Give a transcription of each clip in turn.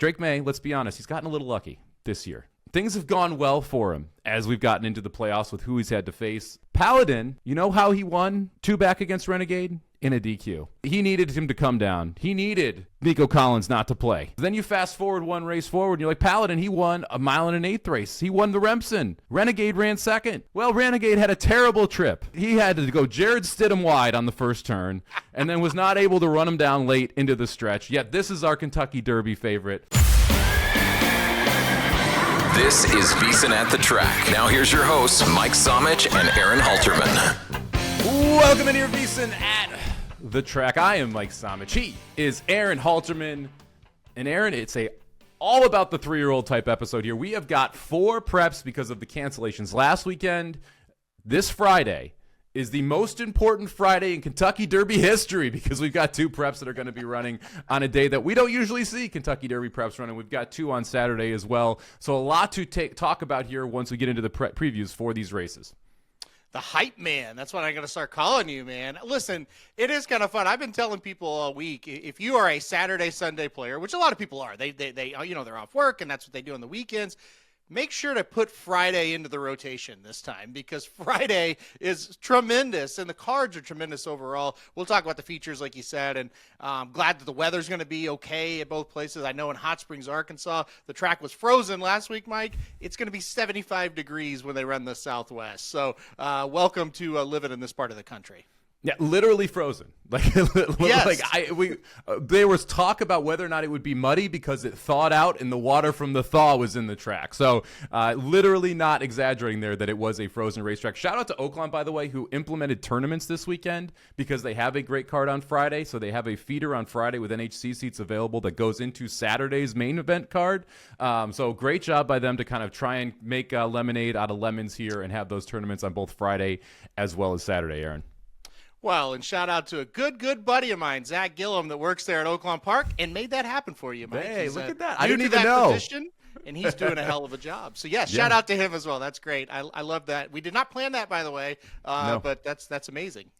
Drake Maye, let's be honest, he's gotten a little lucky this year. Things have gone well for him as we've gotten into the playoffs with who he's had to face. Paladin, you know how he won 2 back against Renegade? In a DQ. He needed him to come down. He needed Nico Collins not to play. Then you fast forward 1 race forward, and you're like, Paladin, he won a 1 1/8 race. He won the Remsen. Renegade ran second. Well, Renegade had a terrible trip. He had to go Jared Stidham wide on the first turn, and then was not able to run him down late into the stretch. Yet this is our Kentucky Derby favorite. This is VSiN at the Track. Now here's your hosts, Mike Somich and Aaron Halterman. Welcome in here, VSiN at the Track. I am Mike Somich. He is Aaron Halterman. And Aaron, it's all about the 3-year-old type episode here. We have got 4 preps because of the cancellations last weekend. This Friday is the most important Friday in Kentucky Derby history because we've got 2 preps that are going to be running on a day that we don't usually see Kentucky Derby preps running. We've got 2 on Saturday as well. So a lot to talk about here once we get into the previews for these races. The hype man. That's what I'm going to start calling you, man. Listen, it is kind of fun. I've been telling people all week, if you are a Saturday, Sunday player, which a lot of people are, they they're off work and that's what they do on the weekends. Make sure to put Friday into the rotation this time because Friday is tremendous and the cards are tremendous overall. We'll talk about the features like you said, and I'm glad that the weather's going to be okay at both places. I know in Hot Springs, Arkansas, the track was frozen last week, Mike. It's going to be 75 degrees when they run the Southwest. So welcome to living in this part of the country. Yeah, literally frozen. Yes. There was talk about whether or not it would be muddy because it thawed out and the water from the thaw was in the track. So literally not exaggerating there that it was a frozen racetrack. Shout out to Oaklawn, by the way, who implemented tournaments this weekend because they have a great card on Friday. So they have a feeder on Friday with NHC seats available that goes into Saturday's main event card. So great job by them to kind of try and make lemonade out of lemons here and have those tournaments on both Friday as well as Saturday, Aaron. Well, and shout out to a good buddy of mine, Zach Gillum, that works there at Oaklawn Park and made that happen for you, Mike. Hey, look at that. I didn't even know. Position, and he's doing a hell of a job. So, yes, shout out to him as well. That's great. I love that. We did not plan that, by the way, No. but that's amazing.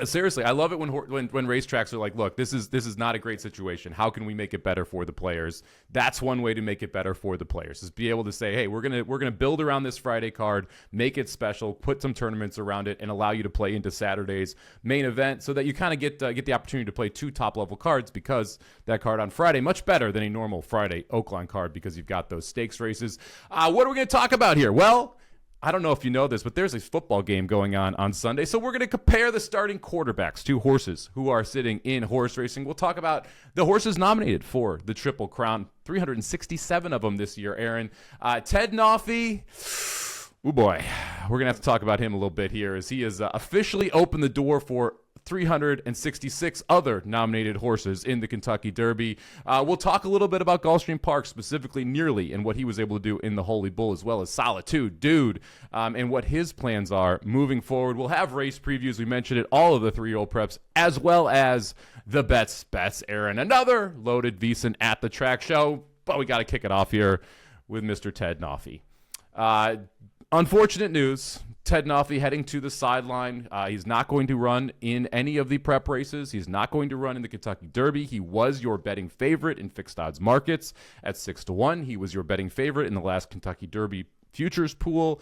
Seriously, I love it when racetracks are like, look, this is not a great situation. How can we make it better for the players? That's one way to make it better for the players is be able to say, hey, we're gonna build around this Friday card, make it special, put some tournaments around it, and allow you to play into Saturday's main event, so that you kind of get the opportunity to play 2 top level cards because that card on Friday much better than a normal Friday Oaklawn card because you've got those stakes races. What are we gonna talk about here? Well, I don't know if you know this, but there's a football game going on Sunday. So we're going to compare the starting quarterbacks to horses who are sitting in horse racing. We'll talk about the horses nominated for the Triple Crown, 367 of them this year, Aaron. Ted Noffey, oh boy, we're going to have to talk about him a little bit here as he has officially opened the door for 366 other nominated horses in the Kentucky Derby. We'll talk a little bit about Gulfstream Park, specifically Nearly, and what he was able to do in the Holy Bull, as well as Solitude, Dude, and what his plans are moving forward. We'll have race previews. We mentioned it, all of the 3-year-old preps, as well as the bets, Aaron. Another loaded VSiN at the Track show, but we got to kick it off here with Mr. Ted Noffey. Unfortunate news. Ted Noffey heading to the sideline. He's not going to run in any of the prep races. He's not going to run in the Kentucky Derby. He was your betting favorite in fixed odds markets at 6-1. He was your betting favorite in the last Kentucky Derby futures pool.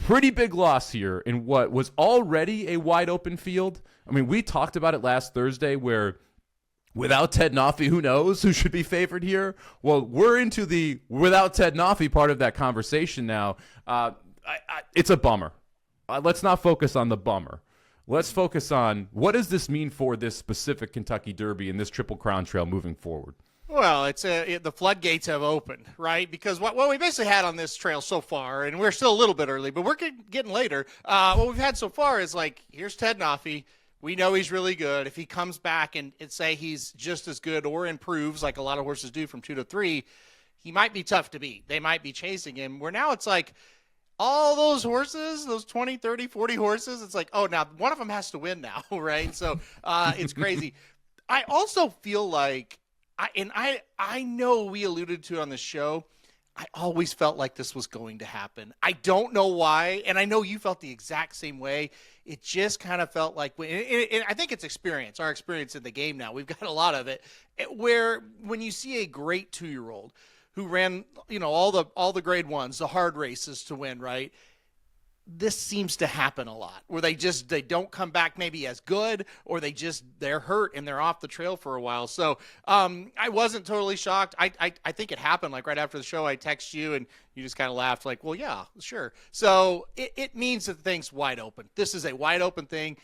Pretty big loss here in what was already a wide open field. I mean, we talked about it last Thursday where without Ted Noffey, who knows who should be favored here? Well, we're into the without Ted Noffey part of that conversation now. It's a bummer. Let's not focus on the bummer. Let's focus on what does this mean for this specific Kentucky Derby and this Triple Crown Trail moving forward? Well, the floodgates have opened, right? Because what we basically had on this trail so far, and we're still a little bit early, but we're getting later. What we've had so far is like, here's Ted Noffey. We know he's really good. If he comes back and say he's just as good or improves like a lot of horses do from 2 to 3, he might be tough to beat. They might be chasing him. Where now it's like, all those horses, those 20, 30, 40 horses, it's like, oh, now one of them has to win now, right? So it's crazy. I also feel like, I know we alluded to it on the show, I always felt like this was going to happen. I don't know why, and I know you felt the exact same way. It just kind of felt like, I think it's experience, our experience in the game now. We've got a lot of it, where when you see a great 2-year-old who ran, all the grade ones, the hard races to win, right? This seems to happen a lot, where they don't come back maybe as good, or they're hurt and they're off the trail for a while. So I wasn't totally shocked. I think it happened like right after the show. I text you and you just kind of laughed like, well, yeah, sure. So it means that the thing's wide open. This is a wide open thing.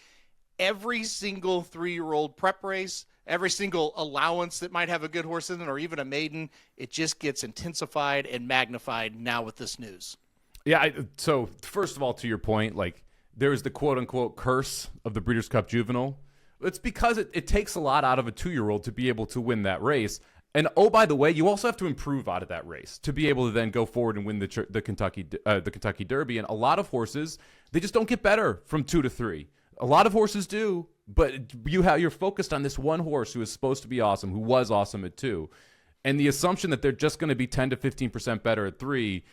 Every single 3-year-old prep race, every single allowance that might have a good horse in it, or even a maiden, it just gets intensified and magnified now with this news. Yeah, so first of all, to your point, like there's the quote-unquote curse of the Breeders' Cup Juvenile. It's because it takes a lot out of a 2-year-old to be able to win that race. And oh, by the way, you also have to improve out of that race to be able to then go forward and win the Kentucky Derby. And a lot of horses, they just don't get better from 2 to 3. A lot of horses do, but you're focused on this one horse who is supposed to be awesome, who was awesome at 2. And the assumption that they're just going to be 10 to 15% better at 3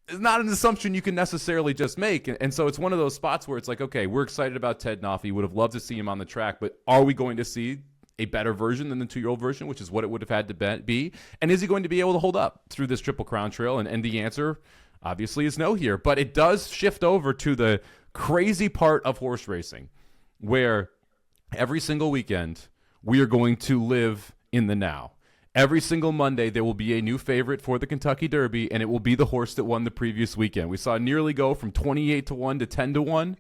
is not an assumption you can necessarily just make. And so it's one of those spots where it's like, okay, we're excited about Ted Noffey, would have loved to see him on the track, but are we going to see a better version than the 2-year-old version, which is what it would have had to be? And is he going to be able to hold up through this Triple Crown Trail? And the answer, obviously, is no here. But it does shift over to the crazy part of horse racing, where every single weekend we are going to live in the now. Every single Monday, there will be a new favorite for the Kentucky Derby, and it will be the horse that won the previous weekend. We saw nearly go from 28 to 1 to 10 to 1.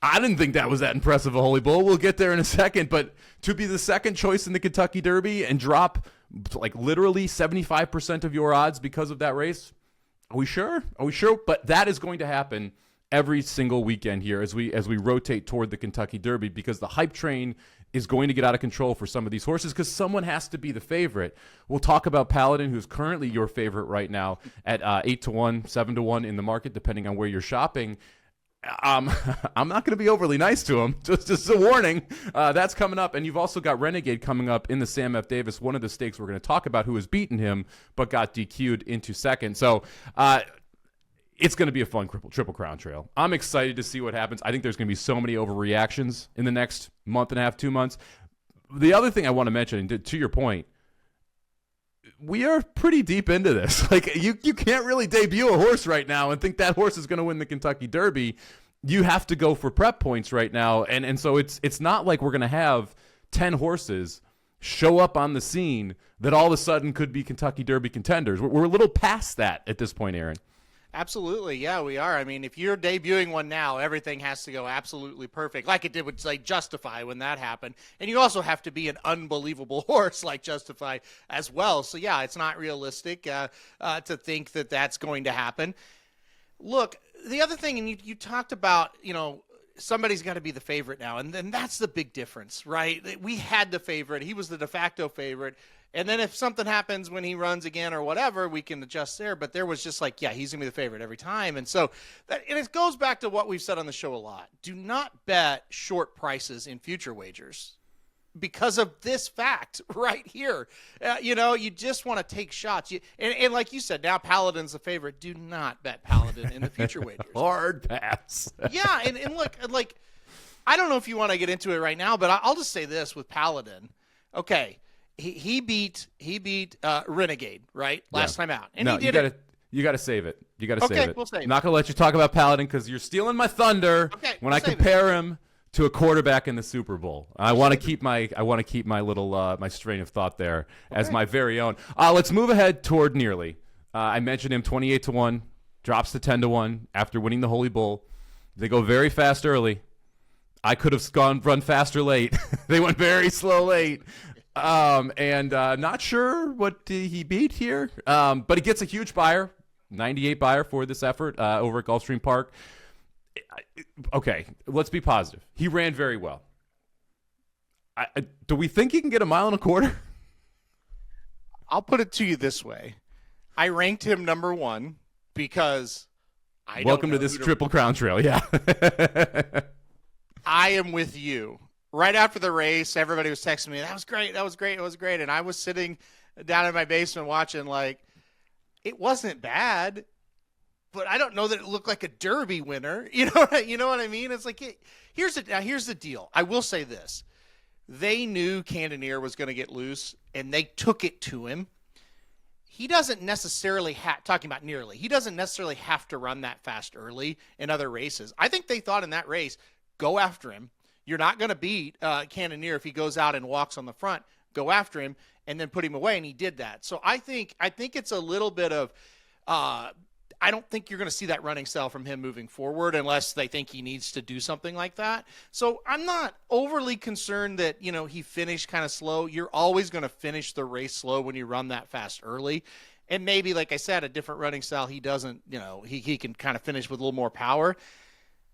I didn't think that was that impressive a Holy Bull. We'll get there in a second, but to be the second choice in the Kentucky Derby and drop like literally 75% of your odds because of that race, are we sure? Are we sure? But that is going to happen every single weekend here as we rotate toward the Kentucky Derby, because the hype train is going to get out of control for some of these horses because someone has to be the favorite. We'll talk about Paladin, who's currently your favorite right now at 8 to 1, 7 to 1 in the market, depending on where you're shopping. I'm not going to be overly nice to him. Just a warning. That's coming up. And you've also got Renegade coming up in the Sam F. Davis, one of the stakes we're going to talk about, who has beaten him but got DQ'd into second. So it's going to be a fun Triple Crown Trail. I'm excited to see what happens. I think there's going to be so many overreactions in the next month and a half, 2 months. The other thing I want to mention, to your point, we are pretty deep into this. Like you can't really debut a horse right now and think that horse is going to win the Kentucky Derby. You have to go for prep points right now. And so it's not like we're going to have 10 horses show up on the scene that all of a sudden could be Kentucky Derby contenders. We're a little past that at this point, Aaron. Absolutely. Yeah, we are. I mean, if you're debuting one now, everything has to go absolutely perfect, like it did with, say, Justify when that happened. And you also have to be an unbelievable horse like Justify as well. So, yeah, it's not realistic to think that that's going to happen. Look, the other thing, and you talked about, somebody's got to be the favorite now. And then that's the big difference, right? We had the favorite. He was the de facto favorite. And then if something happens when he runs again or whatever, we can adjust there. But there was just like, yeah, he's going to be the favorite every time. And so and it goes back to what we've said on the show a lot. Do not bet short prices in future wagers because of this fact right here. You just want to take shots. And like you said, now Paladin's the favorite. Do not bet Paladin in the future wagers. Hard pass. Yeah. And look, like, I don't know if you want to get into it right now, but I'll just say this with Paladin. Okay. He beat Renegade, right? Last time out. And no, he did you got to save it. You got to save it. We'll save it. I'm not going to let you talk about Paladin because you're stealing my thunder when I compare him to a quarterback in the Super Bowl. I want to keep my little my strain of thought there as my very own. Let's move ahead toward Nearly. I mentioned him 28 to 1, drops to 10 to 1 after winning the Holy Bull. They go very fast early. I could have run faster late. They went very slow late. Not sure what he beat here. But he gets a huge buyer, 98 buyer for this effort over at Gulfstream Park. Okay, let's be positive. He ran very well. Do we think he can get 1.25 miles? I'll put it to you this way. I ranked him number 1 because Welcome to this Triple Crown Trail, yeah. I am with you. Right after the race, everybody was texting me, that was great, it was great. And I was sitting down in my basement watching, like, it wasn't bad, but I don't know that it looked like a Derby winner. You know what I mean? It's like, here's the deal. I will say this. They knew Cannonier was going to get loose, and they took it to him. He doesn't necessarily he doesn't necessarily have to run that fast early in other races. I think they thought in that race, go after him. You're not going to beat Cannonier if he goes out and walks on the front. Go after him and then put him away, and he did that. So I think it's a little bit of I don't think you're going to see that running style from him moving forward unless they think he needs to do something like that. So I'm not overly concerned that, he finished kind of slow. You're always going to finish the race slow when you run that fast early. And maybe, like I said, a different running style, he doesn't, he can kind of finish with a little more power.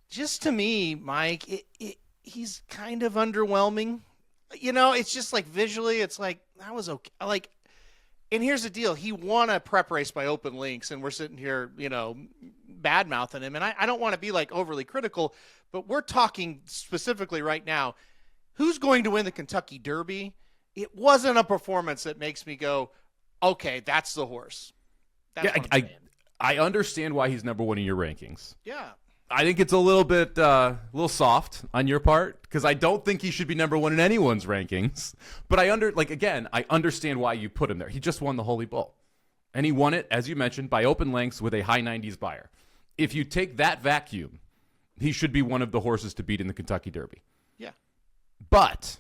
Just to me, Mike, he's kind of underwhelming. It's just like visually, it's like, that was okay. Like, and here's the deal. He won a prep race by open links, and we're sitting here, bad-mouthing him. And I don't want to be, like, overly critical, but we're talking specifically right now, who's going to win the Kentucky Derby? It wasn't a performance that makes me go, okay, that's the horse. That's what I'm saying. I understand why he's number one in your rankings. Yeah. I think it's a little soft on your part because I don't think he should be number one in anyone's rankings. But I understand why you put him there. He just won the Holy Bull, and he won it, as you mentioned, by open lengths with a high 90s buyer. If you take that vacuum, he should be one of the horses to beat in the Kentucky Derby. Yeah, but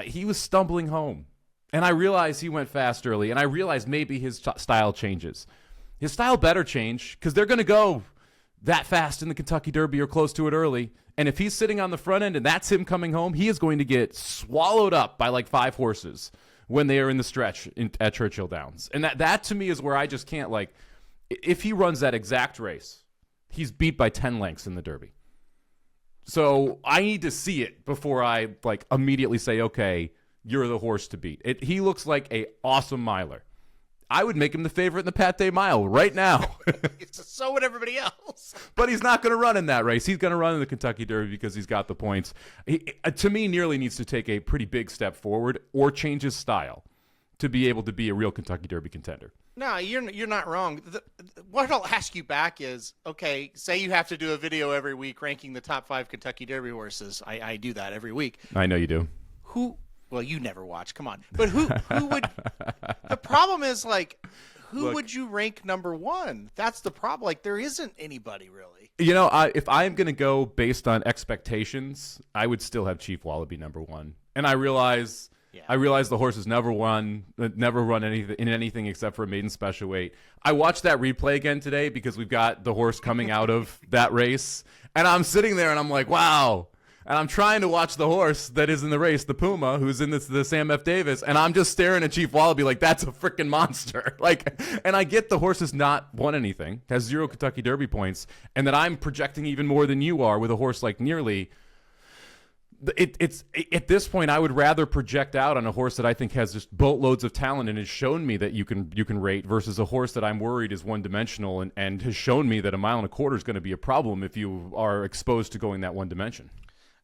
he was stumbling home, and I realized he went fast early, and I realized maybe his style changes. His style better change because they're going to go that fast in the Kentucky Derby or close to it early. And if he's sitting on the front end and that's him coming home, he is going to get swallowed up by like 5 horses when they are in the stretch at Churchill Downs. And that to me is where I just can't, like, if he runs that exact race, he's beat by 10 lengths in the Derby. So I need to see it before I like immediately say, okay, you're the horse to beat. He looks like a awesome miler. I would make him the favorite in the Pate Mile right now. So would everybody else. But he's not going to run in that race. He's going to run in the Kentucky Derby because he's got the points. He, to me, nearly needs to take a pretty big step forward or change his style to be able to be a real Kentucky Derby contender. No, you're not wrong. What I'll ask you back is, okay, say you have to do a video every week ranking the top 5 Kentucky Derby horses. I do that every week. I know you do. Well, you never watch. Come on. But who would – the problem is, like, would you rank number 1? That's the problem. Like, there isn't anybody really. If I am going to go based on expectations, I would still have Chief Wallaby number 1. And I realize the horse has never run anything in anything except for a maiden special weight. I watched that replay again today because we've got the horse coming out of that race. And I'm sitting there and I'm like, wow. And I'm trying to watch the horse that is in the race, the Puma, who's in the Sam F. Davis, and I'm just staring at Chief Wallaby like, that's a freaking monster. Like, and I get the horse has not won anything, has 0 Kentucky Derby points, and that I'm projecting even more than you are with a horse like Nearly. It's at this point, I would rather project out on a horse that I think has just boatloads of talent and has shown me that you can rate versus a horse that I'm worried is one-dimensional and has shown me that a 1.25 miles is going to be a problem if you are exposed to going that one dimension.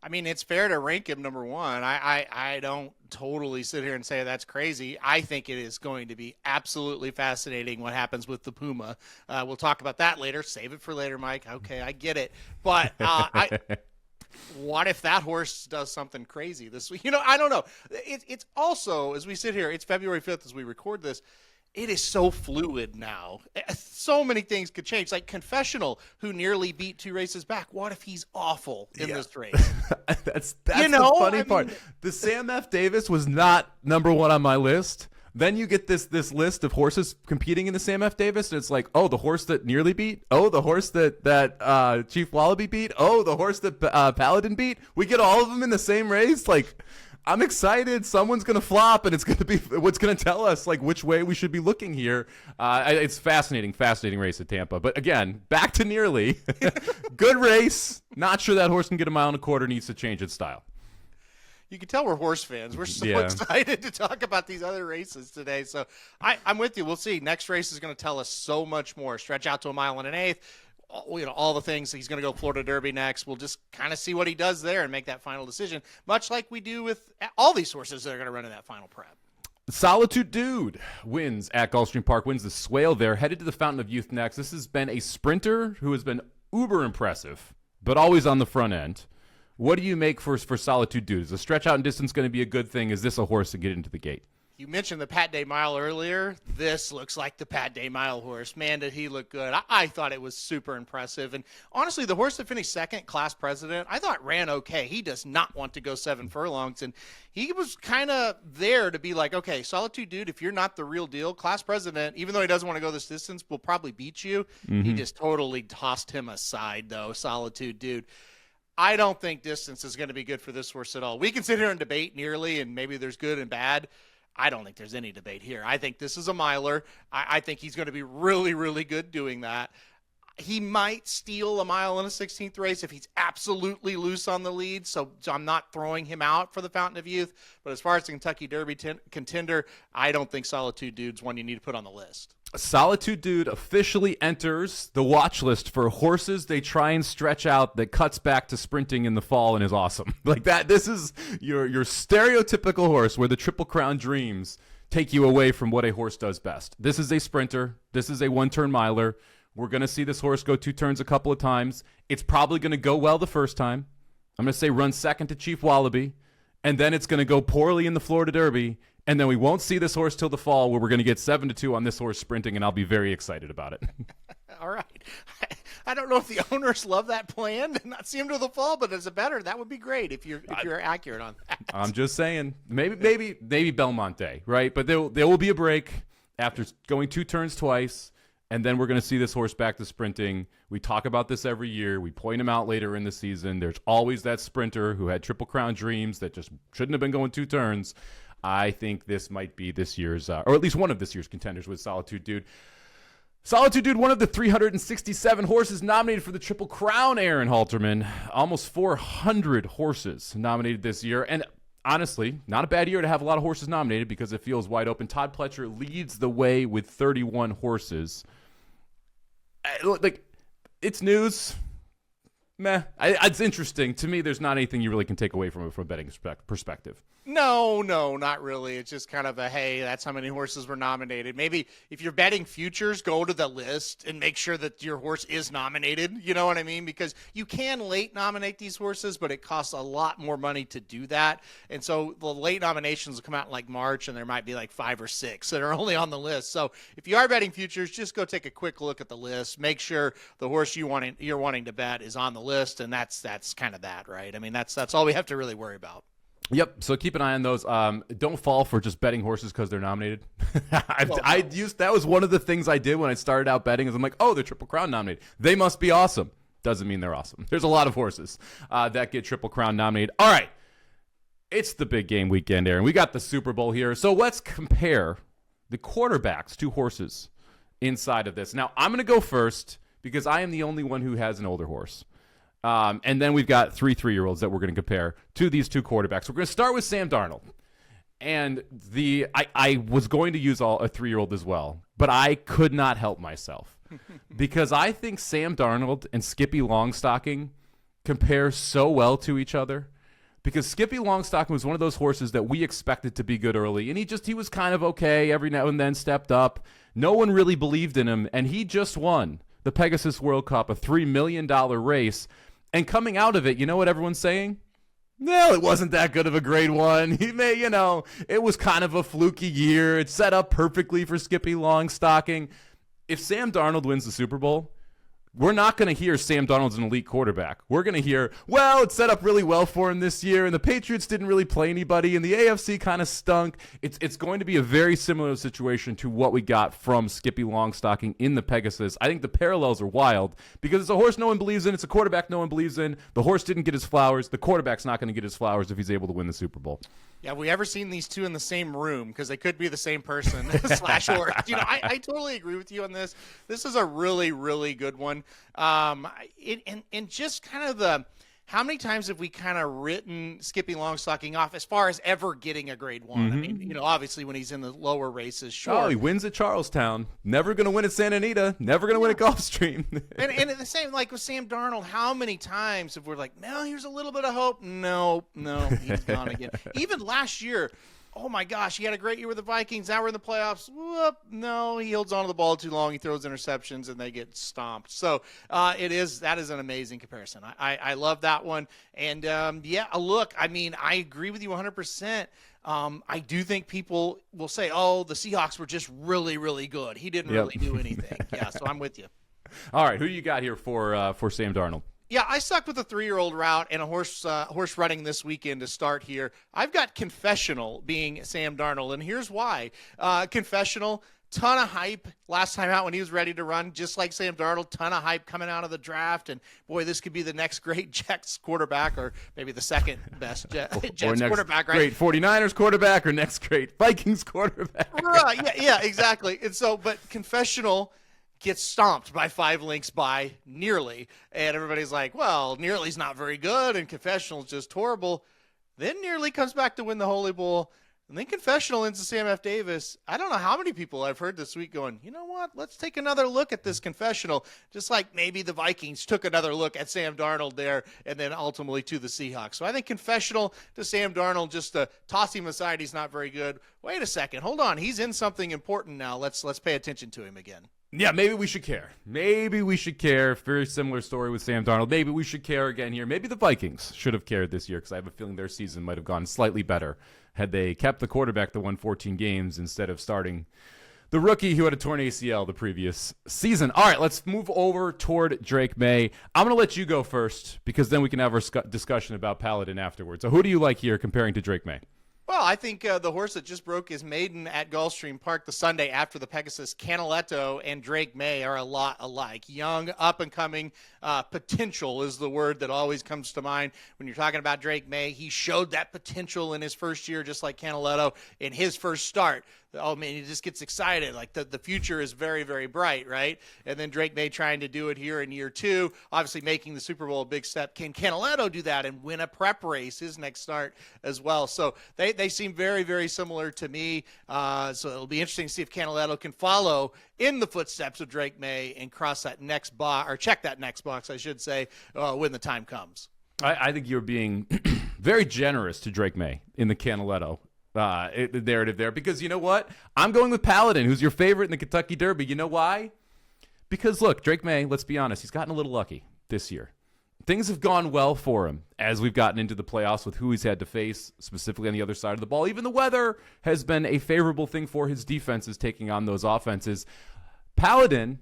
I mean, it's fair to rank him number 1. I don't totally sit here and say that's crazy. I think it is going to be absolutely fascinating what happens with the Puma. We'll talk about that later. Save it for later, Mike. Okay, I get it. But what if that horse does something crazy this week? I don't know. It's also, as we sit here, it's February 5th as we record this. It is so fluid now. So many things could change. Like Confessional, who nearly beat 2 races back. What if he's awful in this race? That's the funny part. The Sam F. Davis was not number 1 on my list. Then you get this list of horses competing in the Sam F. Davis, and it's like, oh, the horse that Nearly beat. Oh, the horse that Chief Wallaby beat. Oh, the horse that Paladin beat. We get all of them in the same race. Like, I'm excited. Someone's going to flop, and it's going to be what's going to tell us like which way we should be looking here. It's fascinating race at Tampa. But again, back to Nearly. Good race. Not sure that horse can get 1.25 miles. Needs to change its style. You can tell we're horse fans. We're so excited to talk about these other races today. So I'm with you. We'll see. Next race is going to tell us so much more. Stretch out to 1 1/8 miles. All the things. He's going to go Florida Derby next. We'll just kind of see what he does there and make that final decision, much like we do with all these horses that are going to run in that final prep. Solitude Dude wins at Gulfstream Park, wins the Swale there, headed to the Fountain of Youth next. This has been a sprinter who has been uber impressive, but always on the front end. What do you make for Solitude Dude? Is the stretch out in distance going to be a good thing? Is this a horse to get into the gate? You mentioned the Pat Day Mile earlier. This looks like the Pat Day Mile horse. Man, did he look good. I thought it was super impressive. And honestly, the horse that finished second, Class President, I thought ran okay. He does not want to go 7 furlongs. And he was kind of there to be like, okay, Solitude Dude, if you're not the real deal, Class President, even though he doesn't want to go this distance, will probably beat you. Mm-hmm. He just totally tossed him aside, though, Solitude Dude. I don't think distance is going to be good for this horse at all. We can sit here and debate nearly, and maybe there's good and bad. I don't think there's any debate here. I think this is a miler. I think he's going to be really, really good doing that. He might steal a mile in a 16th race if he's absolutely loose on the lead, so I'm not throwing him out for the Fountain of Youth. But as far as the Kentucky Derby contender, I don't think Solitude Dude's one you need to put on the list. Solitude Dude officially enters the watch list for horses they try and stretch out that cuts back to sprinting in the fall and is awesome. Like that, this is your stereotypical horse where the Triple Crown dreams take you away from what a horse does best. This is a sprinter. This is a one-turn miler. We're going to see this horse go 2 turns a couple of times. It's probably going to go well the first time. I'm going to say run second to Chief Wallaby, and then it's going to go poorly in the Florida Derby, and then we won't see this horse till the fall where we're going to get 7-2 on this horse sprinting, and I'll be very excited about it. All right. I don't know if the owners love that plan and not see him to the fall, but as a bettor, that would be great if you're accurate on that. I'm just saying, maybe Belmont Day, right? But there will be a break after going 2 turns twice. And then we're going to see this horse back to sprinting. We talk about this every year. We point him out later in the season. There's always that sprinter who had Triple Crown dreams that just shouldn't have been going 2 turns. I think this might be this year's, or at least one of this year's contenders with Solitude Dude. Solitude Dude, one of the 367 horses nominated for the Triple Crown, Aaron Halterman. Almost 400 horses nominated this year. And honestly, not a bad year to have a lot of horses nominated because it feels wide open. Todd Pletcher leads the way with 31 horses. Like, it's news. Meh. It's interesting. To me, there's not anything you really can take away from it from a betting perspective. No, not really. It's just kind of a, hey, that's how many horses were nominated. Maybe if you're betting futures, go to the list and make sure that your horse is nominated. You know what I mean? Because you can late nominate these horses, but it costs a lot more money to do that. And so the late nominations will come out in like March, and there might be like 5 or 6 that are only on the list. So if you are betting futures, just go take a quick look at the list. Make sure the horse you're wanting to bet is on the list, and that's kind of that, right? I mean, that's all we have to really worry about. Yep. So keep an eye on those. Don't fall for just betting horses because they're nominated. That was one of the things I did when I started out betting. Is I'm like, oh, they're Triple Crown nominated. They must be awesome. Doesn't mean they're awesome. There's a lot of horses that get Triple Crown nominated. All right. It's the big game weekend, Aaron. We got the Super Bowl here. So let's compare the quarterbacks to horses inside of this. Now, I'm going to go first because I am the only one who has an older horse. And then we've got 3 3-year-olds that we're going to compare to these 2 quarterbacks. We're going to start with Sam Darnold. And I was going to use a 3-year-old as well, but I could not help myself because I think Sam Darnold and Skippy Longstocking compare so well to each other. Because Skippy Longstocking was one of those horses that we expected to be good early, and he was kind of okay, every now and then stepped up. No one really believed in him, and he just won the Pegasus World Cup, a $3 million race. And coming out of it, you know what everyone's saying? No, it wasn't that good of a grade 1. It was kind of a fluky year. It set up perfectly for Skippy Longstocking. If Sam Darnold wins the Super Bowl, we're not going to hear Sam Darnold's an elite quarterback. We're going to hear, well, it set up really well for him this year, and the Patriots didn't really play anybody, and the AFC kind of stunk. It's going to be a very similar situation to what we got from Skippy Longstocking in the Pegasus. I think the parallels are wild because it's a horse no one believes in. It's a quarterback no one believes in. The horse didn't get his flowers. The quarterback's not going to get his flowers if he's able to win the Super Bowl. Yeah, have we ever seen these 2 in the same room? Because they could be the same person / horse. I totally agree with you on this. This is a really, really good one. And just kind of how many times have we kind of written Skippy Longstocking off as far as ever getting a grade 1? Mm-hmm. I mean, obviously when he's in the lower races, sure. Oh, he wins at Charlestown. Never going to win at Santa Anita. Never going to win at Gulfstream. and the same, like with Sam Darnold, how many times have we like, no, here's a little bit of hope? No, he's gone again. Even last year, oh my gosh, he had a great year with the Vikings. Now we're in the playoffs. Whoop, no, he holds on to the ball too long. He throws interceptions, and they get stomped. So that is an amazing comparison. I love that one. And look, I mean, I agree with you 100%. I do think people will say, oh, the Seahawks were just really, really good. He didn't really do anything. Yeah, so I'm with you. All right, who you got here for Sam Darnold? Yeah, I stuck with a 3-year-old route and a horse running this weekend to start here. I've got Confessional being Sam Darnold, and here's why. Confessional, ton of hype last time out when he was ready to run, just like Sam Darnold, ton of hype coming out of the draft, and boy, this could be the next great Jets quarterback, or maybe the second best Jets quarterback, right? Great 49ers quarterback, or next great Vikings quarterback. Right, yeah, exactly. And so, but Confessional gets stomped by 5 links by Nearly. And everybody's like, well, Nearly's not very good and Confessional's just horrible. Then Nearly comes back to win the Holy Bowl. And then Confessional ends to Sam F. Davis. I don't know how many people I've heard this week going, you know what? Let's take another look at this Confessional. Just like maybe the Vikings took another look at Sam Darnold there and then ultimately to the Seahawks. So I think Confessional to Sam Darnold, just to toss him aside, he's not very good. Wait a second. Hold on. He's in something important now. Let's pay attention to him again. Yeah, maybe we should care. Maybe we should care. Very similar story with Sam Darnold. Maybe we should care again here. Maybe the Vikings should have cared this year because I have a feeling their season might have gone slightly better had they kept the quarterback that won 14 games instead of starting the rookie who had a torn ACL the previous season. All right, let's move over toward Drake Maye. I'm going to let you go first because then we can have our discussion about Paladin afterwards. So who do you like here comparing to Drake Maye? Well, I think the horse that just broke his maiden at Gulfstream Park the Sunday after the Pegasus, Canaletto and Drake Maye are a lot alike. Young, up-and-coming potential is the word that always comes to mind when you're talking about Drake Maye. He showed that potential in his first year, just like Canaletto in his first start. Oh, man, he just gets excited. Like, the future is very, very bright, right? And then Drake Maye trying to do it here in year 2, obviously making the Super Bowl a big step. Can Canaletto do that and win a prep race, his next start as well? So they seem very, very similar to me. So it'll be interesting to see if Canaletto can follow in the footsteps of Drake Maye and cross that next box, or check that next box, I should say, when the time comes. I think you're being very generous to Drake Maye in the Canaletto narrative there, because you know what? I'm going with Paladin, who's your favorite in the Kentucky Derby. You know why? Because look, Drake Maye, let's be honest, he's gotten a little lucky this year. Things have gone well for him as we've gotten into the playoffs with who he's had to face, specifically on the other side of the ball. Even the weather has been a favorable thing for his defenses taking on those offenses. Paladin,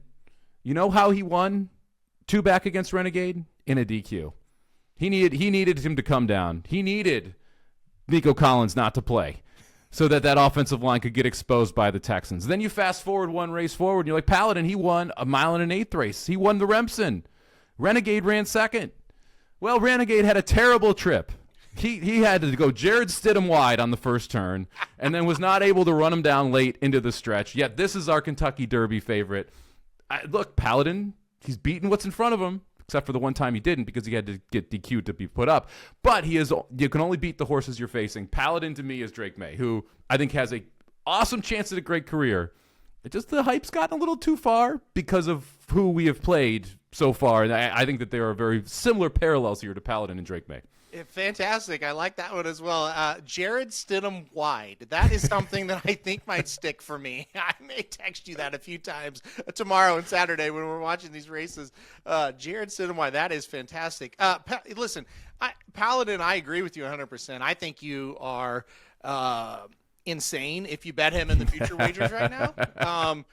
you know how he won 2 back against Renegade? In a DQ. He needed him to come down. He needed Nico Collins not to play so that offensive line could get exposed by the Texans. Then you fast forward one race forward, and you're like, Paladin, he won a 1.125 mile race. He won the Remsen. Renegade ran second. Well, Renegade had a terrible trip. He had to go Jared Stidham wide on the first turn and then was not able to run him down late into the stretch. Yet this is our Kentucky Derby favorite. Look, Paladin, he's beaten what's in front of him, except for the one time he didn't because he had to get DQ'd to be put up. But you can only beat the horses you're facing. Paladin to me is Drake Maye, who I think has a awesome chance at a great career. It just the hype's gotten a little too far because of who we have played so far. And I think that there are very similar parallels here to Paladin and Drake Maye. Fantastic. I like that one as well. Jared Stidham wide. That is something that I think might stick for me. I may text you that a few times tomorrow and Saturday when we're watching these races. Jared Stidham wide. That is fantastic. Listen, Paladin, I agree with you 100%. I think you are insane if you bet him in the future wagers right now.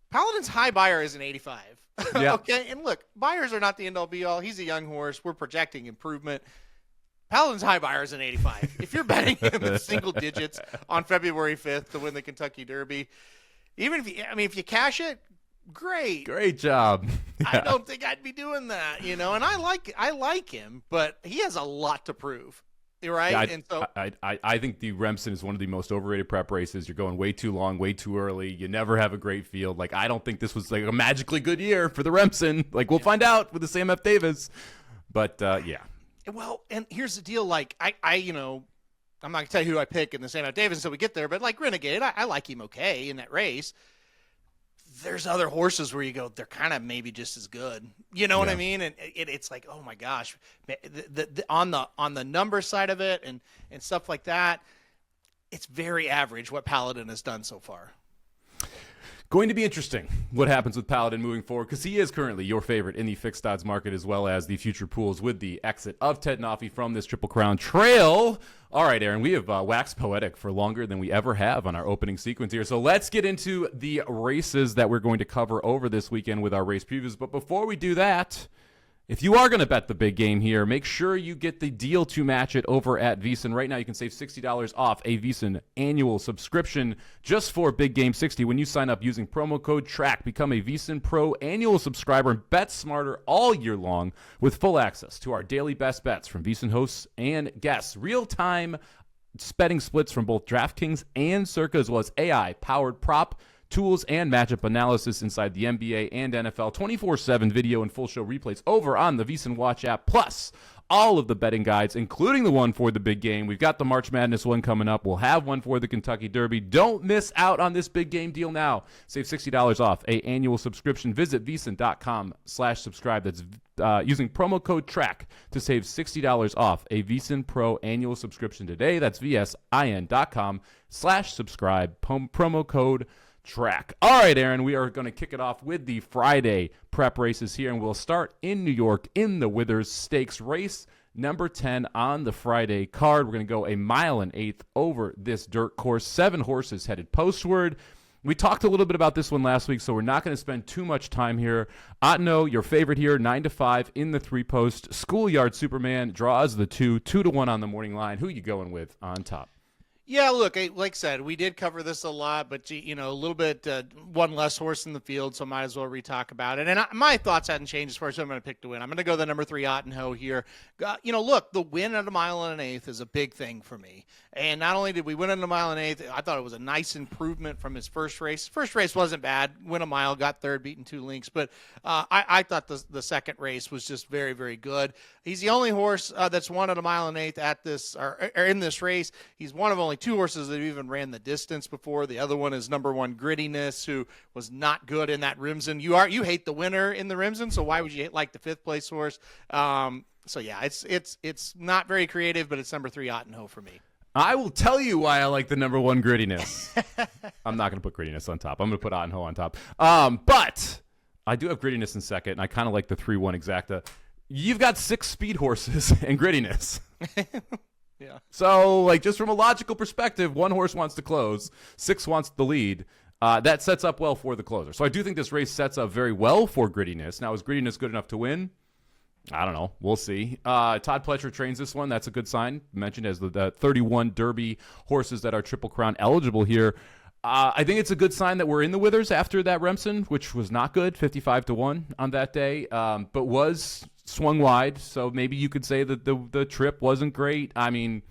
Paladin's high buyer is an 85. Yeah. Okay, and look, buyers are not the end-all be-all. He's a young horse. We're projecting improvement. Paladin's high buyer is an 85. If you're betting him in single digits on February 5th to win the Kentucky Derby, even if you cash it, great. Great job. Yeah. I don't think I'd be doing that, and I like him, but he has a lot to prove. Right? Yeah, and so I think the Remsen is one of the most overrated prep races. You're going way too long, way too early. You never have a great field. Like, I don't think this was like a magically good year for the Remsen. Like, we'll find out with the Sam F. Davis. But yeah. Well, and here's the deal. Like, I'm not gonna tell you who I pick in the Sam F. Davis until we get there. But like Renegade, I like him okay in that race. There's other horses where you go, they're kind of maybe just as good. You know what I mean? And it's like, oh my gosh, on the number side of it and stuff like that. it's very average what Paladin has done so far. Going to be interesting what happens with Paladin moving forward, because he is currently your favorite in the fixed odds market as well as the future pools with the exit of Ted Noffey from this Triple Crown trail. All right, Aaron, we have waxed poetic for longer than we ever have on our opening sequence here. So let's get into the races that we're going to cover over this weekend with our race previews. But before we do that, if you are going to bet the big game here, make sure you get the deal to match it over at VSiN. Right now, you can save $60 off a VSiN annual subscription just for Big Game 60 when you sign up using promo code TRACK. Become a VSiN Pro annual subscriber and bet smarter all year long with full access to our daily best bets from VSiN hosts and guests. Real-time betting splits from both DraftKings and Circa, as well as AI-powered prop tools and matchup analysis inside the NBA and NFL, 24/7 video and full show replays over on the VSiN Watch app, plus all of the betting guides, including the one for the big game. We've got the March Madness one coming up. We'll have one for the Kentucky Derby. Don't miss out on this big game deal now. Save $60 off a annual subscription. Visit VSiN.com/subscribe. That's using promo code TRACK to save $60 off a VSiN Pro annual subscription today. That's VSIN.com/subscribe. Promo code TRACK. All right, Aaron, we are going to kick it off with the Friday prep races here, and we'll start in New York in the Withers Stakes race number 10 on the Friday card. We're going to go a 1.8 miles over this dirt course. 7 horses headed postward. We talked a little bit about this one last week, so we're not going to spend too much time here. Otno, your favorite here, 9-5 in the 3-post. Schoolyard Superman draws the 2-1 on the morning line. Who you going with on top? Yeah, look, like I said, we did cover this a lot, but, a little bit, one less horse in the field, so might as well re-talk about it. And my thoughts hadn't changed as far as who I'm going to pick to win. I'm going to go the number 3 Ottenho here. Look, the win at 1.8 miles is a big thing for me. And not only did we win at 1.8 miles, I thought it was a nice improvement from his first race. First race wasn't bad. Win a mile, got third, beaten 2 lengths. But I thought the second race was just very, very good. He's the only horse that's won at 1.8 miles at this or in this race. He's one of only 2 horses that even ran the distance before. The other one is number 1 Grittiness, who was not good in that Rimson. You hate the winner in the Rimson, so why would you like the 5th place horse? So yeah, it's not very creative, but it's number 3 Ottenho for me. I will tell you why I like the number 1 Grittiness. I'm not going to put Grittiness on top. I'm going to put Ottenho on top. But I do have Grittiness in second, and I kind of like the 3-1 Exacta. You've got 6 speed horses and Grittiness. Yeah. So, just from a logical perspective, 1 horse wants to close, 6 wants the lead. That sets up well for the closer. So I do think this race sets up very well for Grittiness. Now, is Grittiness good enough to win? I don't know. We'll see. Todd Pletcher trains this one. That's a good sign. Mentioned as the 31 Derby horses that are Triple Crown eligible here. I think it's a good sign that we're in the Withers after that Remsen, which was not good, 55-1 on that day, but was swung wide. So maybe you could say that the trip wasn't great. I mean,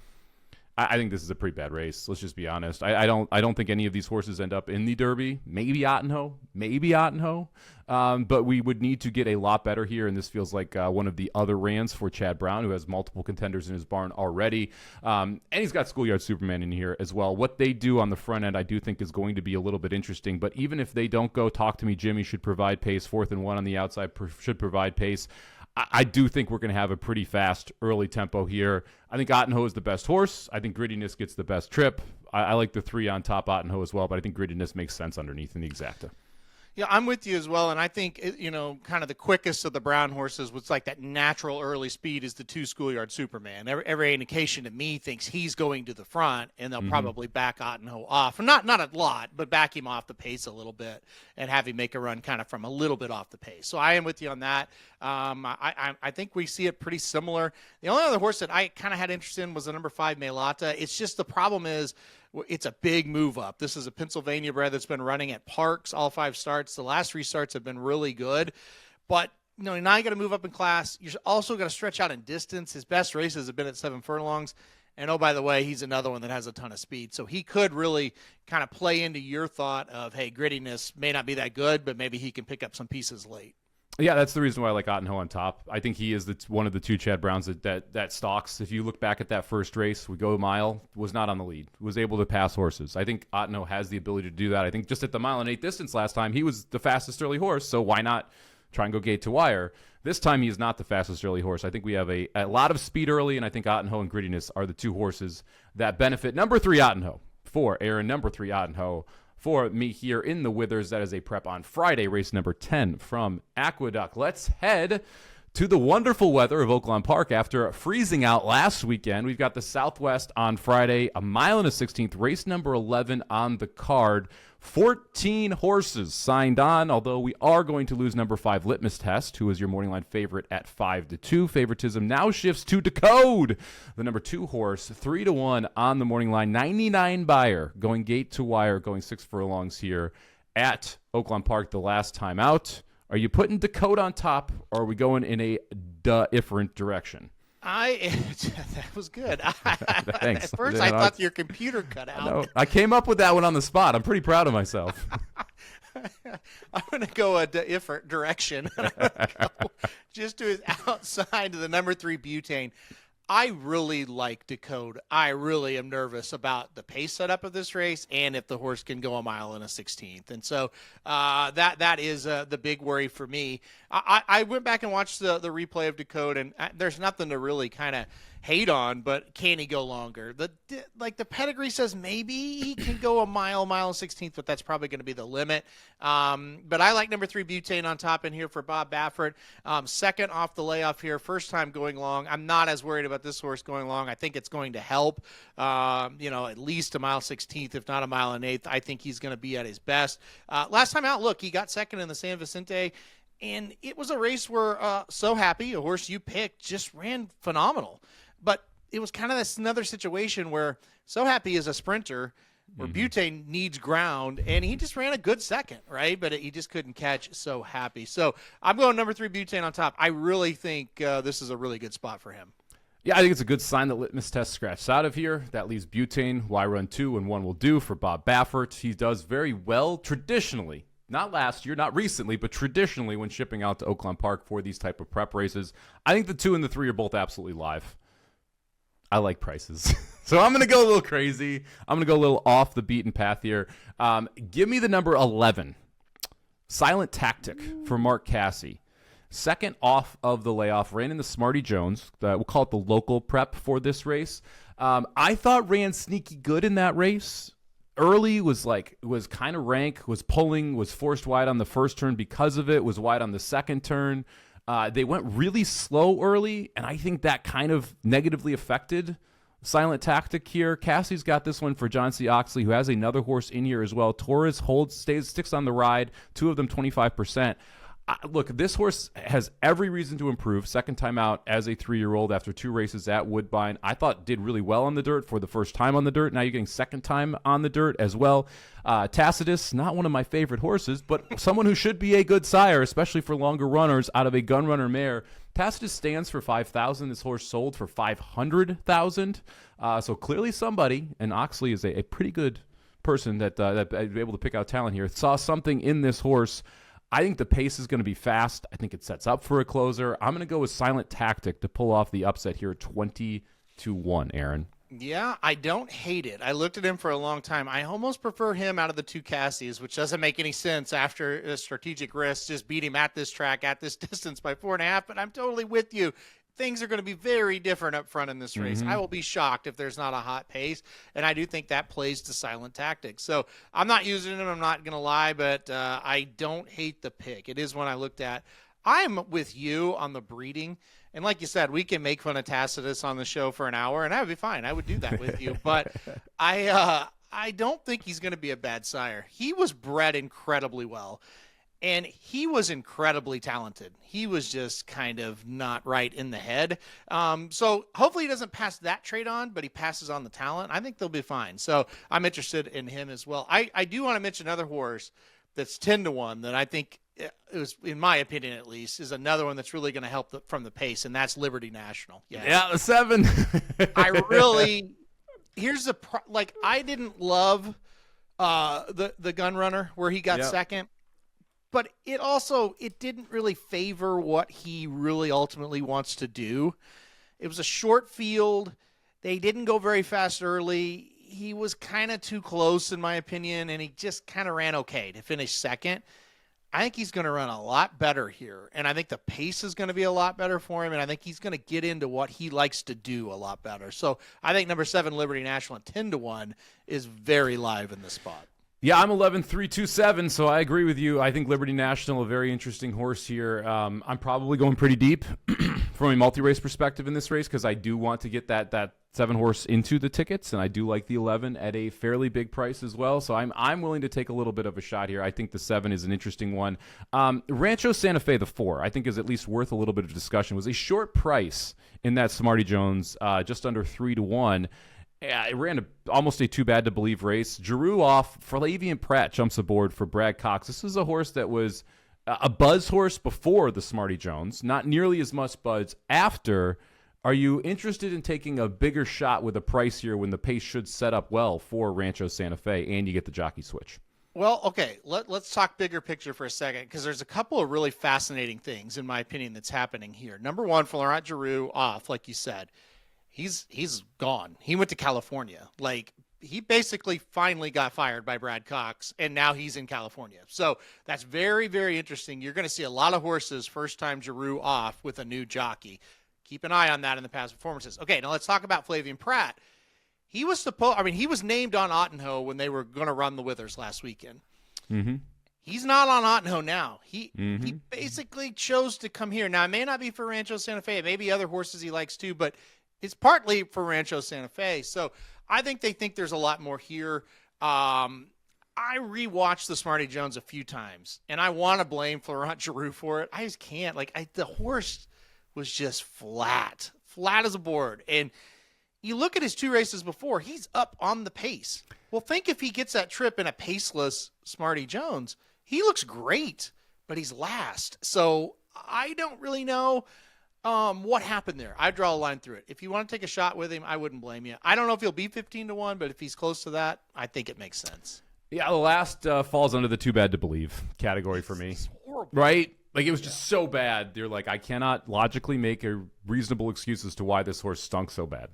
I think this is a pretty bad race. Let's just be honest. I don't think any of these horses end up in the Derby. Maybe Ottenho. But we would need to get a lot better here, and this feels like one of the other rans for Chad Brown, who has multiple contenders in his barn already. And he's got Schoolyard Superman in here as well. What they do on the front end, I do think, is going to be a little bit interesting. But even if they don't go, Talk to Me Jimmy should provide pace. 4th and 1 on the outside should provide pace. I do think we're going to have a pretty fast early tempo here. I think Ottenho is the best horse. I think Grittiness gets the best trip. I like the 3 on top Ottenho as well, but I think Grittiness makes sense underneath in the Exacta. Yeah, I'm with you as well, and I think, kind of the quickest of the brown horses with like that natural early speed is the 2 Schoolyard Superman. Every indication to me thinks he's going to the front, and they'll probably back Ottenho off. Not a lot, but back him off the pace a little bit and have him make a run kind of from a little bit off the pace. So I am with you on that. I think we see it pretty similar. The only other horse that I kind of had interest in was the number 5 Melata. It's just the problem is it's a big move up. This is a Pennsylvania bred that's been running at Parks all 5 starts. The last 3 starts have been really good, but now you got to move up in class. You're also got to stretch out in distance. His best races have been at 7 furlongs. And, oh, by the way, he's another one that has a ton of speed. So he could really kind of play into your thought of, hey, Grittiness may not be that good, but maybe he can pick up some pieces late. Yeah, that's the reason why I like Ottenho on top. I think he is one of the 2 Chad Browns that stalks. If you look back at that first race, we go a mile, was not on the lead, was able to pass horses. I think Ottenho has the ability to do that. I think just at the 1.8 mile distance last time, he was the fastest early horse, so why not try and go gate to wire? This time he is not the fastest early horse. I think we have a lot of speed early, and I think Ottenho and Grittiness are the 2 horses that benefit. Number 3, Ottenho. For Aaron, number 3, Idaho. For me here in the Withers, that is a prep on Friday, race number 10 from Aqueduct. Let's head to the wonderful weather of Oaklawn Park after freezing out last weekend. We've got the Southwest on Friday, a mile and a 16th, race number 11 on the card. 14 horses signed on, although we are going to lose number 5 Litmus Test, who is your morning line favorite at 5-2. Favoritism now shifts to Decode, the number 2 horse, 3-1 on the morning line. 99 buyer, going gate to wire, going 6 furlongs here at Oaklawn Park the last time out. Are you putting Decode on top, or are we going in a different direction? That was good. Thanks. At first, I thought your computer cut out. I came up with that one on the spot. I'm pretty proud of myself. I'm going to go a different direction. Just to his outside of the number 3 Butane. I really like Decode. I really am nervous about the pace setup of this race and if the horse can go a mile and a 16th. And so that is the big worry for me. I went back and watched the replay of Decode, and there's nothing to really kind of hate on, but can he go longer? The pedigree says maybe he can go a mile and 16th, but that's probably going to be the limit. But I like number 3 Butane on top in here for Bob Baffert. Second off the layoff here, first time going long. I'm not as worried about this horse going long. I think it's going to help, at least a mile 16th, if not a mile and 8th. I think he's going to be at his best. Last time out, look, he got second in the San Vicente, and it was a race where So Happy, a horse you picked, just ran phenomenal. But it was kind of this another situation where So Happy is a sprinter, where Butane needs ground, and he just ran a good second, right? But he just couldn't catch So Happy. So I'm going number 3 Butane on top. I really think this is a really good spot for him. Yeah, I think it's a good sign that Litmus Test scratched out of here. That leaves Butane. Why run 2 and 1 will do for Bob Baffert. He does very well traditionally. Not last year, not recently, but traditionally when shipping out to Oaklawn Park for these type of prep races. I think the 2 and the 3 are both absolutely live. I like prices. So I'm going to go a little crazy. I'm going to go a little off the beaten path here. Give me the number 11, Silent Tactic for Mark Casse. Second off of the layoff, ran in the Smarty Jones. We'll call it the local prep for this race. I thought ran sneaky good in that race. Early was kind of rank, was pulling, was forced wide on the first turn because of it, was wide on the second turn. They went really slow early, and I think that kind of negatively affected Silent Tactic here. Cassie's got this one for John C. Oxley, who has another horse in here as well. Torres sticks on the ride, 2 of them 25%. Look, this horse has every reason to improve. Second time out as a 3-year-old after 2 races at Woodbine. I thought did really well on the dirt for the first time on the dirt. Now you're getting second time on the dirt as well. Tacitus, not one of my favorite horses, but someone who should be a good sire, especially for longer runners out of a gun runner mare. Tacitus stands for $5,000. This horse sold for $500,000. So clearly somebody, and Oxley is a pretty good person that able to pick out talent here, saw something in this horse. I think the pace is going to be fast. I think it sets up for a closer. I'm going to go with Silent Tactic to pull off the upset here, 20-1, Aaron. Yeah, I don't hate it. I looked at him for a long time. I almost prefer him out of the 2 Cassies, which doesn't make any sense after a strategic risk. Just beat him at this track, at this distance by 4.5, but I'm totally with you. Things are going to be very different up front in this race. I will be shocked if there's not a hot pace, and I do think that plays to Silent Tactics. So I'm not using him, I'm not going to lie, but I don't hate the pick. It is one I looked at. I'm with you on the breeding, and like you said, we can make fun of Tacitus on the show for an hour, and I would be fine. I would do that with you, but I don't think he's going to be a bad sire. He was bred incredibly well. And he was incredibly talented. He was just kind of not right in the head. So hopefully he doesn't pass that trait on, but he passes on the talent. I think they'll be fine. So I'm interested in him as well. I do want to mention another horse that's 10-1 that I think it was, in my opinion at least, is another one that's really going to help from the pace, and that's Liberty National. Yeah, the 7. Here's the I didn't love the gun runner where he got second. But it didn't really favor what he really ultimately wants to do. It was a short field. They didn't go very fast early. He was kind of too close, in my opinion, and he just kind of ran okay to finish second. I think he's going to run a lot better here, and I think the pace is going to be a lot better for him, and I think he's going to get into what he likes to do a lot better. So I think number 7, Liberty National at 10-1 is very live in this spot. Yeah, I'm 11-3-2-7, so I agree with you. I think Liberty National, a very interesting horse here. I'm probably going pretty deep from a multi-race perspective in this race because I do want to get that 7 horse into the tickets, and I do like the 11 at a fairly big price as well. So I'm willing to take a little bit of a shot here. I think the 7 is an interesting one. Rancho Santa Fe, the 4, I think is at least worth a little bit of discussion. Was a short price in that Smarty Jones, just under 3-1. Yeah, it ran almost a too bad to believe race. Giroux off. Flavian Pratt jumps aboard for Brad Cox. This is a horse that was a buzz horse before the Smarty Jones, not nearly as much buzz after. Are you interested in taking a bigger shot with a price here when the pace should set up well for Rancho Santa Fe and you get the jockey switch? Well, okay, let's talk bigger picture for a second because there's a couple of really fascinating things, in my opinion, that's happening here. Number one, Florent Giroux off, like you said. He's gone. He went to California. Like, he basically finally got fired by Brad Cox, and now he's in California. So that's very, very interesting. You're going to see a lot of horses first-time Giroux off with a new jockey. Keep an eye on that in the past performances. Okay, now let's talk about Flavian Pratt. He was named on Ottenho when they were going to run the Withers last weekend. Mm-hmm. He's not on Ottenho now. He basically chose to come here. Now, it may not be for Rancho Santa Fe. It may be other horses he likes too, but it's partly for Rancho Santa Fe. So I think they think there's a lot more here. I rewatched the Smarty Jones a few times, and I want to blame Florent Giroux for it. I just can't. The horse was just flat as a board. And you look at his 2 races before, he's up on the pace. Well, think if he gets that trip in a paceless Smarty Jones, he looks great, but he's last. So I don't really know what happened there. I draw a line through it. If you want to take a shot with him, I wouldn't blame you. I don't know if he'll be 15-1, but if he's close to that, I think it makes sense. Yeah, the last falls under the too bad to believe category for me. It's horrible. Right? Like, it was just so bad. They're like, I cannot logically make a reasonable excuse as to why this horse stunk so bad.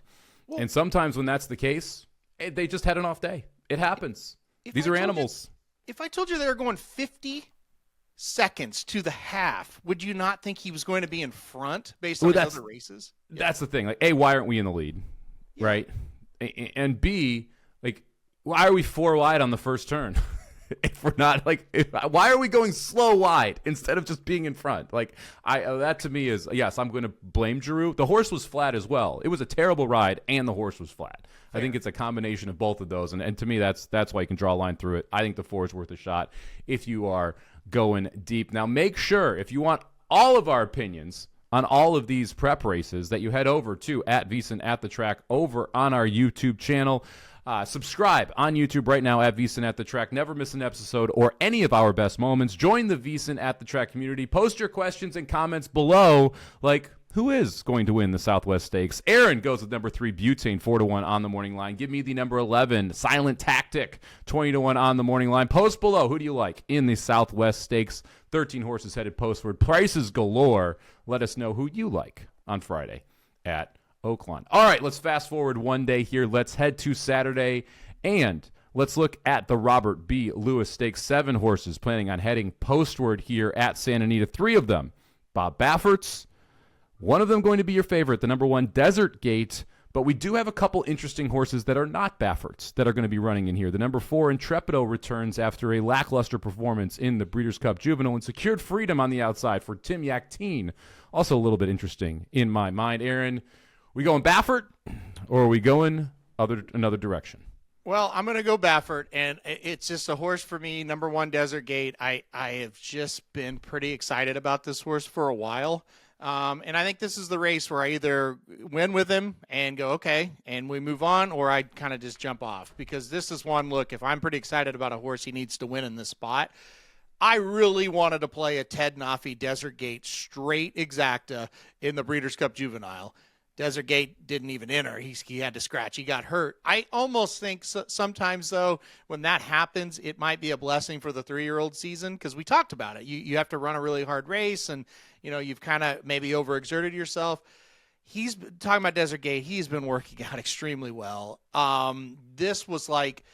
Well, and sometimes when that's the case, they just had an off day. It happens. These are animals. If I told you they were going 50 seconds to the half, would you not think he was going to be in front based on his other races? That's the thing. Like, A, why aren't we in the lead? Yeah. Right? And B, like, why are we 4 wide on the first turn? If we're not, why are we going slow wide instead of just being in front? Like, that to me is, yes, I'm going to blame Giroux. The horse was flat as well. It was a terrible ride, and the horse was flat. Fair. I think it's a combination of both of those, and to me, that's why you can draw a line through it. I think the 4 is worth a shot if you are going deep. Now, make sure, if you want all of our opinions on all of these prep races, that you head over to @VSiN at the Track over on our YouTube channel. Subscribe on YouTube right now at VSiN at the Track. Never miss an episode or any of our best moments. Join the VSiN at the Track community. Post your questions and comments below, like, who is going to win the Southwest Stakes? Aaron goes with number 3, Butane, 4-1 on the morning line. Give me the number 11, Silent Tactic, 20-1 on the morning line. Post below, who do you like in the Southwest Stakes? 13 horses headed postward. Prices galore. Let us know who you like on Friday at Oaklawn. All right, let's fast forward one day here. Let's head to Saturday, and let's look at the Robert B. Lewis Stakes. 7 horses planning on heading postward here at Santa Anita. 3 of them, Bob Baffert's. One of them going to be your favorite, the number 1, Desert Gate. But we do have a couple interesting horses that are not Baffert's that are going to be running in here. The number 4, Intrepido, returns after a lackluster performance in the Breeders' Cup Juvenile and secured freedom on the outside for Tim Yakteen. Also a little bit interesting in my mind. Aaron, we going Baffert, or are we going another direction? Well, I'm going to go Baffert, and it's just a horse for me. Number 1, Desert Gate. I have just been pretty excited about this horse for a while. And I think this is the race where I either win with him and go, okay, and we move on, or I kind of just jump off, because this is one, look, if I'm pretty excited about a horse, he needs to win in this spot. I really wanted to play a Ted Noffey Desert Gate straight exacta in the Breeders' Cup Juvenile. Desert Gate didn't even enter. He had to scratch. He got hurt. I almost think sometimes, though, when that happens, it might be a blessing for the 3-year-old season, because we talked about it. You have to run a really hard race, and you've kind of maybe overexerted yourself. He's talking about Desert Gate. He's been working out extremely well. This was like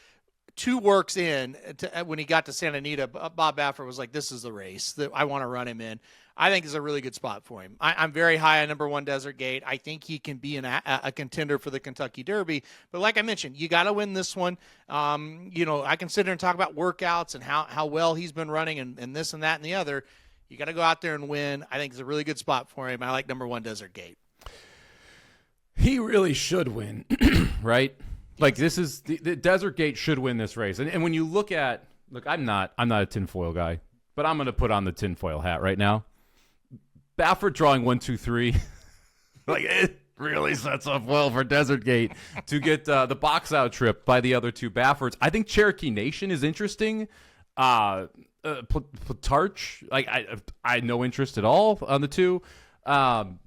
2 works in when he got to Santa Anita, Bob Baffert was like, this is the race that I want to run him in. I think is a really good spot for him. I'm very high on number 1 Desert Gate. I think he can be a contender for the Kentucky Derby. But like I mentioned, you got to win this one. I can sit there and talk about workouts and how well he's been running and this and that and the other. You got to go out there and win. I think it's a really good spot for him. I like number 1 Desert Gate. He really should win, right? Like this is the Desert Gate should win this race. And when you look, I'm not a tinfoil guy, but I'm going to put on the tinfoil hat right now. Baffert drawing 1, 2, 3, like it really sets up well for Desert Gate to get the box out trip by the other 2 Bafferts. I think Cherokee Nation is interesting. Plutarch, like I had no interest at all on the 2.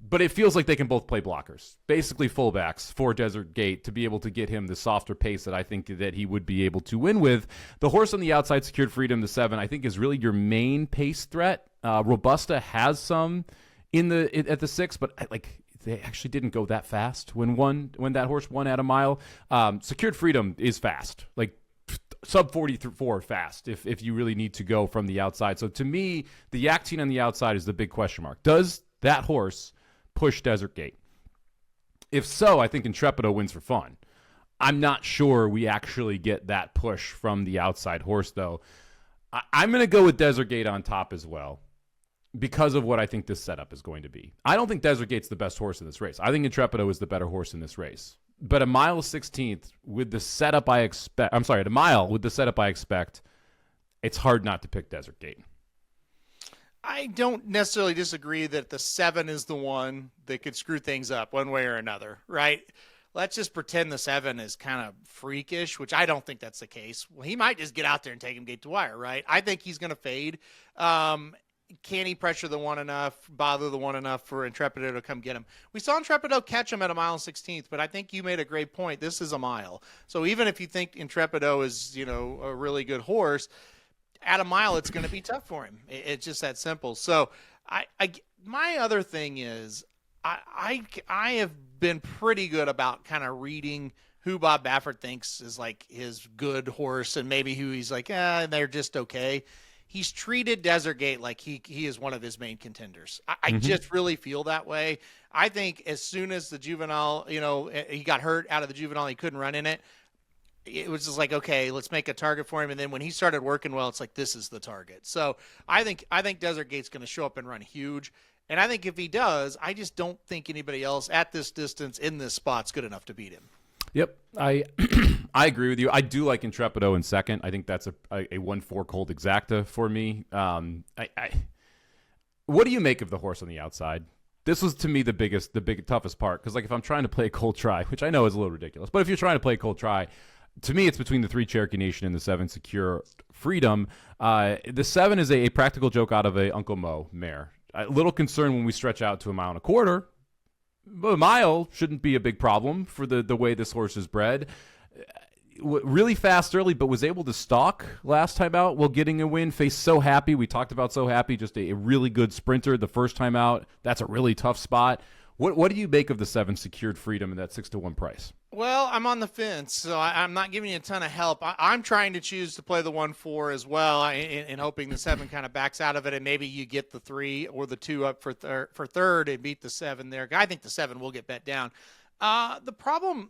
But it feels like they can both play blockers, basically fullbacks for Desert Gate to be able to get him the softer pace that I think that he would be able to win with. The horse on the outside, Secured Freedom, the 7, I think is really your main pace threat. Robusta has some at the 6, but they actually didn't go that fast when that horse won at a mile. Secured Freedom is fast, like sub 44 fast if you really need to go from the outside. So to me, the Yak Teen on the outside is the big question mark. Does that horse push Desert Gate? If so, I think Intrepido wins for fun. I'm not sure we actually get that push from the outside horse, though. I'm going to go with Desert Gate on top as well because of what I think this setup is going to be. I don't think Desert Gate's the best horse in this race. I think Intrepido is the better horse in this race. But a mile 16th with the setup I expect, at a mile with the setup I expect, it's hard not to pick Desert Gate. I don't necessarily disagree that the 7 is the one that could screw things up one way or another, right? Let's just pretend the 7 is kind of freakish, which I don't think that's the case. Well, he might just get out there and take him gate to wire, right? I think he's going to fade. Can he pressure the 1 enough, bother the 1 enough for Intrepido to come get him? We saw Intrepido catch him at a mile and 16th, but I think you made a great point. This is a mile. So even if you think Intrepido is, a really good horse, at a mile, it's going to be tough for him. It's just that simple. So my other thing is I have been pretty good about kind of reading who Bob Baffert thinks is like his good horse and maybe who he's like, they're just okay. He's treated Desert Gate like he is one of his main contenders. I just really feel that way. I think as soon as the juvenile, he got hurt out of the juvenile, he couldn't run in it. It was just like, okay, let's make a target for him. And then when he started working well, it's like, this is the target. So I think Desert Gate's going to show up and run huge. And I think if he does, I just don't think anybody else at this distance in this spot's good enough to beat him. Yep. I agree with you. I do like Intrepido in second. I think that's a 1-4 cold exacta for me. What do you make of the horse on the outside? This was, to me, the toughest part. Because, if I'm trying to play a cold try, which I know is a little ridiculous, but if you're trying to play a cold try, to me, it's between the 3 Cherokee Nation and the 7 Secure Freedom. The 7 is a practical joke out of a Uncle Mo mare. A little concern when we stretch out to a mile and a quarter. But a mile shouldn't be a big problem for the way this horse is bred. Really fast early, but was able to stalk last time out while getting a win. Faced So Happy. We talked about So Happy, just a really good sprinter the first time out. That's a really tough spot. What do you make of the 7 Secured Freedom and that 6-1 price? Well, I'm on the fence, so I'm not giving you a ton of help. I'm trying to choose to play the 1-4 as well, and hoping the 7 kind of backs out of it, and maybe you get the 3 or the 2 up for third and beat the 7 there. I think the 7 will get bet down. The problem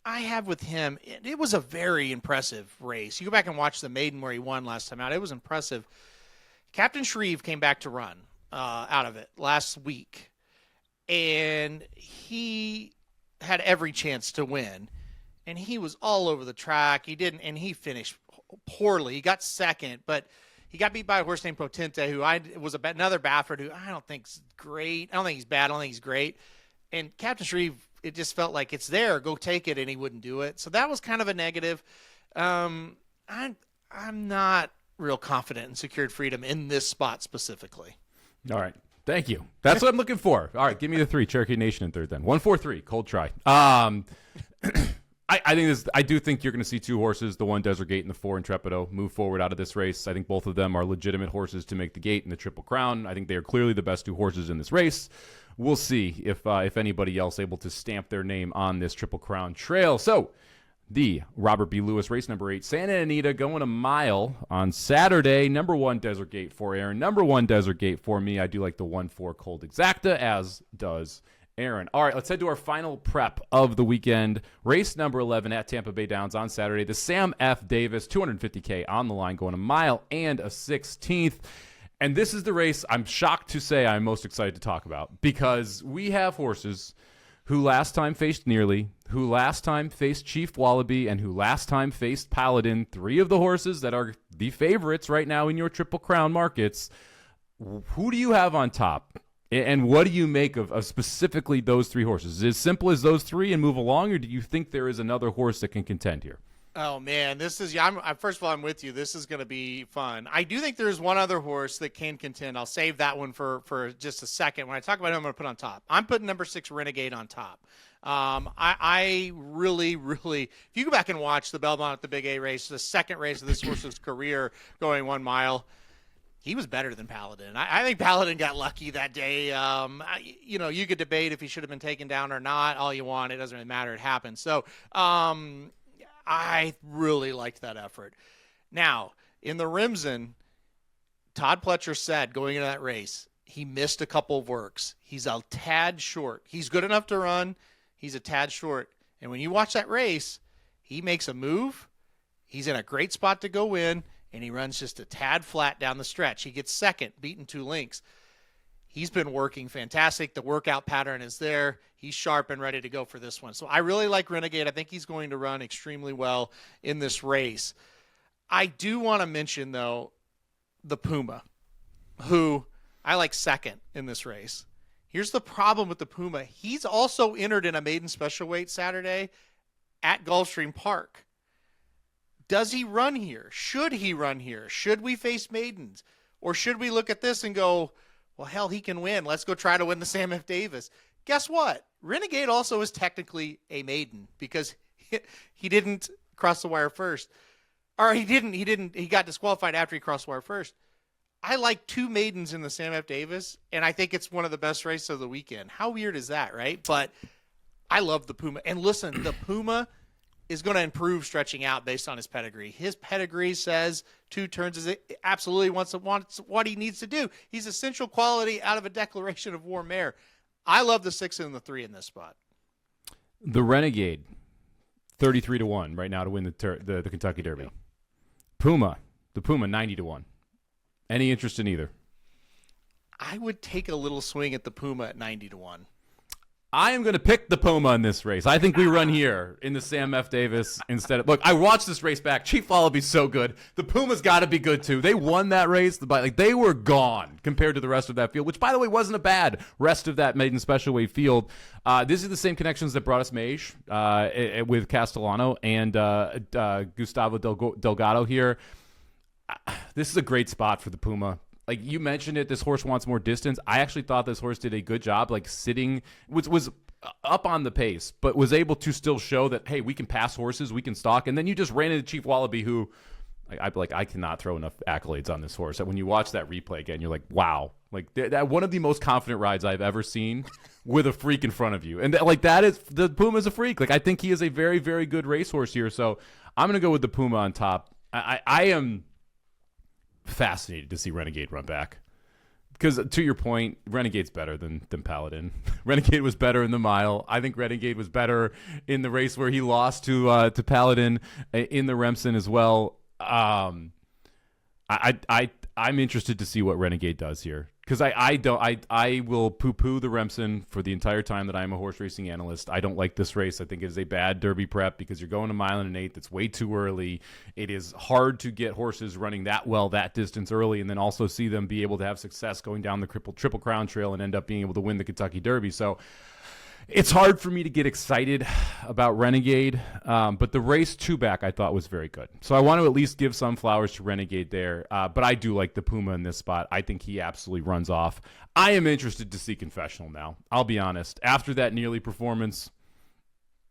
I have with him, it was a very impressive race. You go back and watch the maiden where he won last time out. It was impressive. Captain Shreve came back to run out of it last week, and he had every chance to win, and he was all over the track. He finished poorly. He got second, but he got beat by a horse named Potente, who was another Baffert, who I don't think's great. I don't think he's bad. I don't think he's great. And Captain Shreve, it just felt like it's there. Go take it, and he wouldn't do it. So that was kind of a negative. I'm not real confident in Secured Freedom in this spot specifically. All right. Thank you. That's what I'm looking for. All right, give me the 3 Cherokee Nation in third then. 1-4-3, cold try. I do think you're going to see 2 horses, the 1 Desert Gate and the 4 Intrepido, move forward out of this race. I think both of them are legitimate horses to make the gate and the Triple Crown. I think they are clearly the best 2 horses in this race. We'll see if anybody else able to stamp their name on this Triple Crown trail. So the Robert B. Lewis, race number 8, Santa Anita, going a mile on Saturday. Number 1 Desert Gate for Aaron. Number 1 Desert Gate for me. I do like the 1-4 Cold Exacta, as does Aaron. All right, let's head to our final prep of the weekend. Race number 11 at Tampa Bay Downs on Saturday. The Sam F. Davis, $250K on the line, going a mile and a 16th. And this is the race I'm shocked to say I'm most excited to talk about, because we have horses who last time faced Nearly, who last time faced Chief Wallaby, and who last time faced Paladin, 3 of the horses that are the favorites right now in your Triple Crown markets. Who do you have on top? And what do you make of specifically those 3 horses? Is it as simple as those 3 and move along, or do you think there is another horse that can contend here? Oh, man, this is first of all, I'm with you. This is going to be fun. I do think there's one other horse that can contend. I'll save that one for just a second. When I talk about him, I'm going to put on top. I'm putting number 6 Renegade on top. I really, if you go back and watch the Belmont at the Big A race, the second race of this horse's career going 1 mile, he was better than Paladin. I think Paladin got lucky that day. You could debate if he should have been taken down or not. All you want. It doesn't really matter. It happened. So I really liked that effort. Now, in the Remsen, Todd Pletcher said going into that race, he missed a couple of works. He's a tad short. He's good enough to run. He's a tad short. And when you watch that race, he makes a move. He's in a great spot to go in, and he runs just a tad flat down the stretch. He gets second, beaten 2 lengths. He's been working fantastic. The workout pattern is there. He's sharp and ready to go for this one. So I really like Renegade. I think he's going to run extremely well in this race. I do want to mention, though, the Puma, who I like second in this race. Here's the problem with the Puma. He's also entered in a maiden special weight Saturday at Gulfstream Park. Does he run here? Should he run here? Should we face maidens? Or should we look at this and go, well, hell, he can win. Let's go try to win the Sam F. Davis. Guess what? Renegade also is technically a maiden because he didn't cross the wire first. Or he got disqualified after he crossed the wire first. I like 2 maidens in the Sam F. Davis, and I think it's one of the best races of the weekend. How weird is that, right? But I love the Puma. And listen, the Puma is going to improve stretching out based on his pedigree. His pedigree says 2 turns is absolutely wants what he needs to do. He's essential quality out of a declaration of war mare. I love the 6 and the 3 in this spot. The Renegade, 33-1 right now to win the Kentucky Derby. Yeah. The Puma, 90-1. Any interest in either? I would take a little swing at the Puma at 90-1. I am going to pick the Puma in this race. I think we run here in the Sam F. Davis instead of... Look, I watched this race back. Chief Wallaby's so good. The Puma's got to be good, too. They won that race. They were gone compared to the rest of that field, which, by the way, wasn't a bad rest of that maiden special weight field. This is the same connections that brought us Maye with Castellano and Gustavo Delgado here. This is a great spot for the Puma. Like you mentioned it, this horse wants more distance. I actually thought this horse did a good job, like sitting, was up on the pace, but was able to still show that, hey, we can pass horses, we can stalk. And then you just ran into Chief Wallaby, who, I cannot throw enough accolades on this horse. When you watch that replay again, you're like, wow. Like that one of the most confident rides I've ever seen with a freak in front of you. And the Puma is a freak. Like I think he is a very, very good racehorse here. So I'm going to go with the Puma on top. I am fascinated to see Renegade run back because, to your point, Renegade's better than Paladin. Renegade was better in the mile. I think Renegade was better in the race where he lost to Paladin in the Remsen as well. I'm interested to see what Renegade does here because I will poo-poo the Remsen for the entire time that I'm a horse racing analyst. I don't like this race. I think it is a bad Derby prep because you're going a mile and an eighth. It's way too early. It is hard to get horses running that well that distance early and then also see them be able to have success going down the Triple Crown Trail and end up being able to win the Kentucky Derby. So it's hard for me to get excited about Renegade, but the race 2 back I thought was very good. So I want to at least give some flowers to Renegade there, but I do like the Puma in this spot. I think he absolutely runs off. I am interested to see Confessional now. I'll be honest. After that Nearly performance,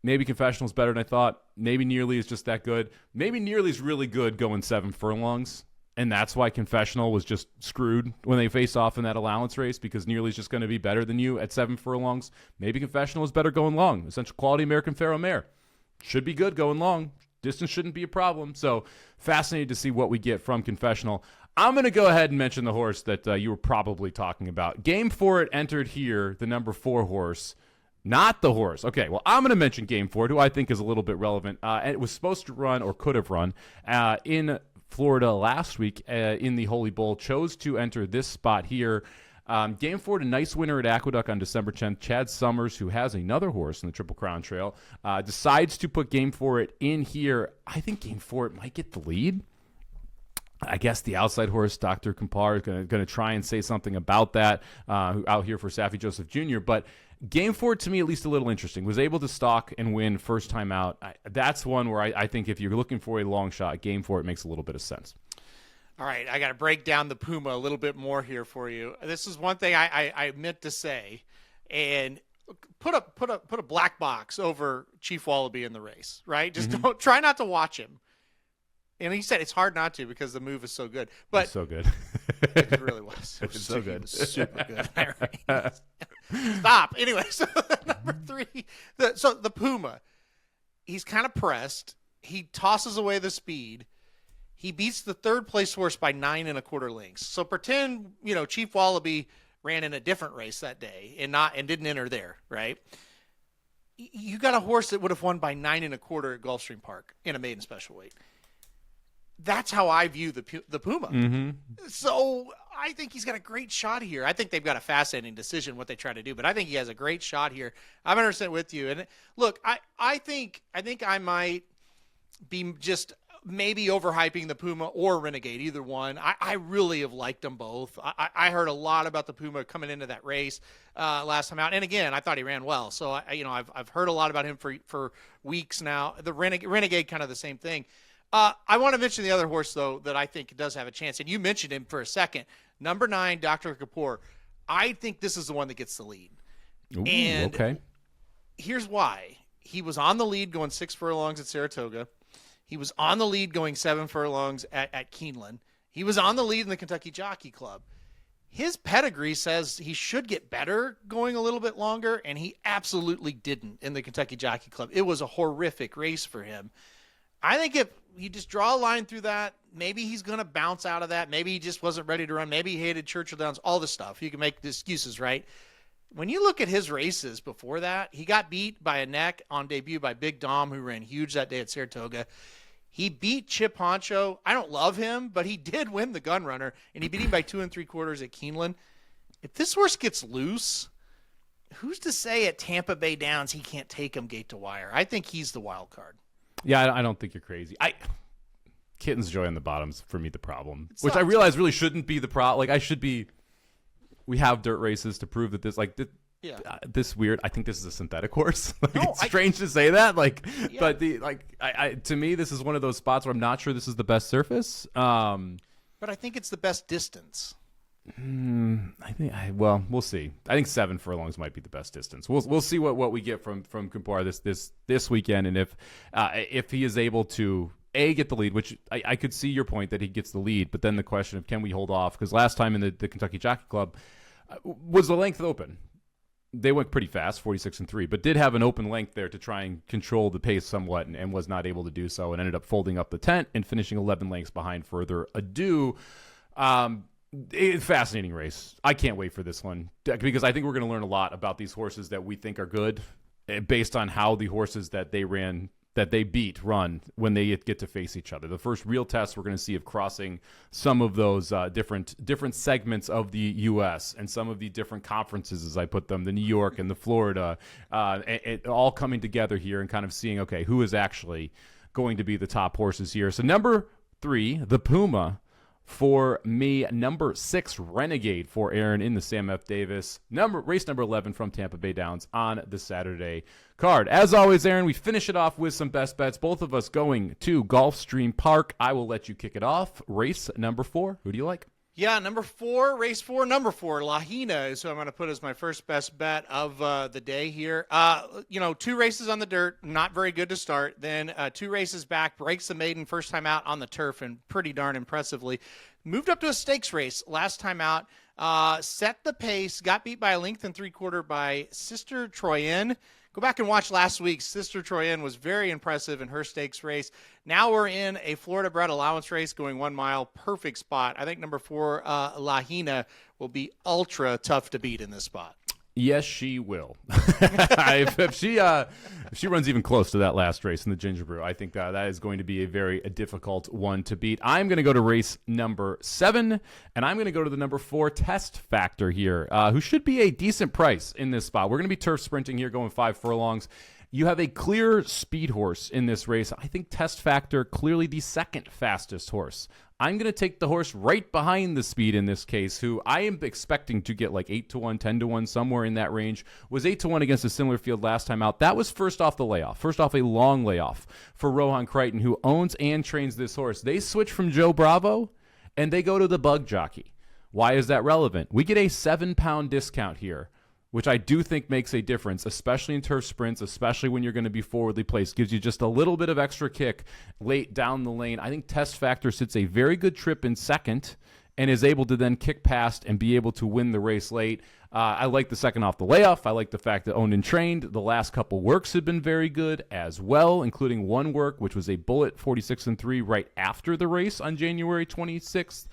maybe Confessional's better than I thought. Maybe Nearly is just that good. Maybe Nearly's really good going 7 furlongs. And that's why Confessional was just screwed when they face off in that allowance race because Nearly's just going to be better than you at 7 furlongs. Maybe Confessional is better going long. Essential quality American Pharaoh mare. should be good going long. Distance shouldn't be a problem. So fascinated to see what we get from Confessional. I'm going to go ahead and mention the horse that you were probably talking about. Game For It entered here, the number 4 horse. Not the horse. Okay, well, I'm going to mention Game For It, who I think is a little bit relevant. It was supposed to run, or could have run, in Florida last week in the Holy Bull. Chose to enter this spot here. Game For It, a nice winner at Aqueduct on December 10th. Chad Summers, who has another horse in the Triple Crown Trail, decides to put Game For It in here. I think Game For It might get the lead. I guess the outside horse, Dr. Compar, is going to try and say something about that out here for Saffie Joseph Jr., but Game For It, to me, at least a little interesting. Was able to stalk and win first time out. That's one where I think if you're looking for a long shot, Game For It makes a little bit of sense. All right, I got to break down the Puma a little bit more here for you. This is one thing I meant to say, and put a black box over Chief Wallaby in the race, right? Just don't try not to watch him. And he said it's hard not to because the move is so good. But it's so good. It really was. It was so good. It was super good. Stop. Anyway, so number 3, the Puma, he's kind of pressed. He tosses away the speed. He beats the 3rd place horse by 9 1/4 lengths. So pretend, Chief Wallaby ran in a different race that day and didn't enter there, right? You got a horse that would have won by 9 1/4 at Gulfstream Park in a maiden special weight. That's how I view the Puma. Mm-hmm. So I think he's got a great shot here. I think they've got a fascinating decision what they try to do, but I think he has a great shot here. I'm 100% with you. And look, I think I might be just maybe overhyping the Puma or Renegade, either one. I really have liked them both. I heard a lot about the Puma coming into that race last time out, and again, I thought he ran well. So I've heard a lot about him for weeks now. The Renegade, kind of the same thing. I want to mention the other horse, though, that I think does have a chance, and you mentioned him for a second. Number 9, Dr. Kapoor. I think this is the one that gets the lead. Ooh, and okay. Here's why. He was on the lead going 6 furlongs at Saratoga. He was on the lead going 7 furlongs at Keeneland. He was on the lead in the Kentucky Jockey Club. His pedigree says he should get better going a little bit longer, and he absolutely didn't in the Kentucky Jockey Club. It was a horrific race for him. I think if you just draw a line through that, maybe he's going to bounce out of that. Maybe he just wasn't ready to run. Maybe he hated Churchill Downs, all this stuff. You can make excuses, right? When you look at his races before that, he got beat by a neck on debut by Big Dom, who ran huge that day at Saratoga. He beat Chip Honcho. I don't love him, but he did win the Gun Runner, and he beat him by 2 3/4 at Keeneland. If this horse gets loose, who's to say at Tampa Bay Downs he can't take him gate to wire? I think he's the wild card. Yeah, I don't think you're crazy. Kitten's Joy on the bottom's for me the problem, which I realize really shouldn't be the problem. Like I should be. We have dirt races to prove that this weird. I think this is a synthetic horse. It's strange to say that. But to me, this is one of those spots where I'm not sure this is the best surface. But I think it's the best distance. We'll see. I think 7 furlongs might be the best distance. We'll see what we get from Kumpar this weekend, and if he is able to get the lead, which I could see your point that he gets the lead, but then the question of can we hold off? Because last time in the Kentucky Jockey Club was the length open. They went pretty fast, 46-3, but did have an open length there to try and control the pace somewhat, and was not able to do so, and ended up folding up the tent and finishing 11 lengths behind further ado. Fascinating race. I can't wait for this one because I think we're going to learn a lot about these horses that we think are good based on how the horses that they beat run when they get to face each other. The first real test we're going to see of crossing some of those different segments of the U.S. and some of the different conferences, as I put them, the New York and the Florida, all coming together here and kind of seeing, okay, who is actually going to be the top horses here. So number 3, the Puma. For me, number 6, Renegade for Aaron in the Sam F. Davis. Race number 11 from Tampa Bay Downs on the Saturday card. As always, Aaron, we finish it off with some best bets. Both of us going to Gulfstream Park. I will let you kick it off. Race number 4. Who do you like? Yeah, number 4, race 4, number 4, Lahina is who I'm going to put as my first best bet of the day here. 2 races on the dirt, not very good to start. Then 2 races back, breaks the maiden first time out on the turf, and pretty darn impressively. Moved up to a stakes race last time out, set the pace, got beat by a length and 3/4 by Sister Troyen. Go back and watch last week's. Sister Troyan was very impressive in her stakes race. Now we're in a Florida bred allowance race going 1 mile. Perfect spot. I think number 4, Lahina, will be ultra tough to beat in this spot. Yes, she will. if she runs even close to that last race in the Ginger Brew, I think that is going to be a very difficult one to beat. I'm going to go to race number 7, and I'm going to go to the number 4 Test Factor here, who should be a decent price in this spot. We're going to be turf sprinting here, going 5 furlongs. You have a clear speed horse in this race. I think Test Factor, clearly the second fastest horse. I'm going to take the horse right behind the speed in this case, who I am expecting to get like 8-1, 10-1, somewhere in that range. Was 8-1 against a similar field last time out. That was first off the layoff, first off a long layoff for Rohan Crichton, who owns and trains this horse. They switch from Joe Bravo, and they go to the Bug Jockey. Why is that relevant? We get a 7-pound discount here, which I do think makes a difference, especially in turf sprints, especially when you're going to be forwardly placed. Gives you just a little bit of extra kick late down the lane. I think Test Factor sits a very good trip in second and is able to then kick past and be able to win the race late. I like the second off the layoff. I like the fact that owned and trained. The last couple works have been very good as well, including one work, which was a bullet 46-3 right after the race on January 26th.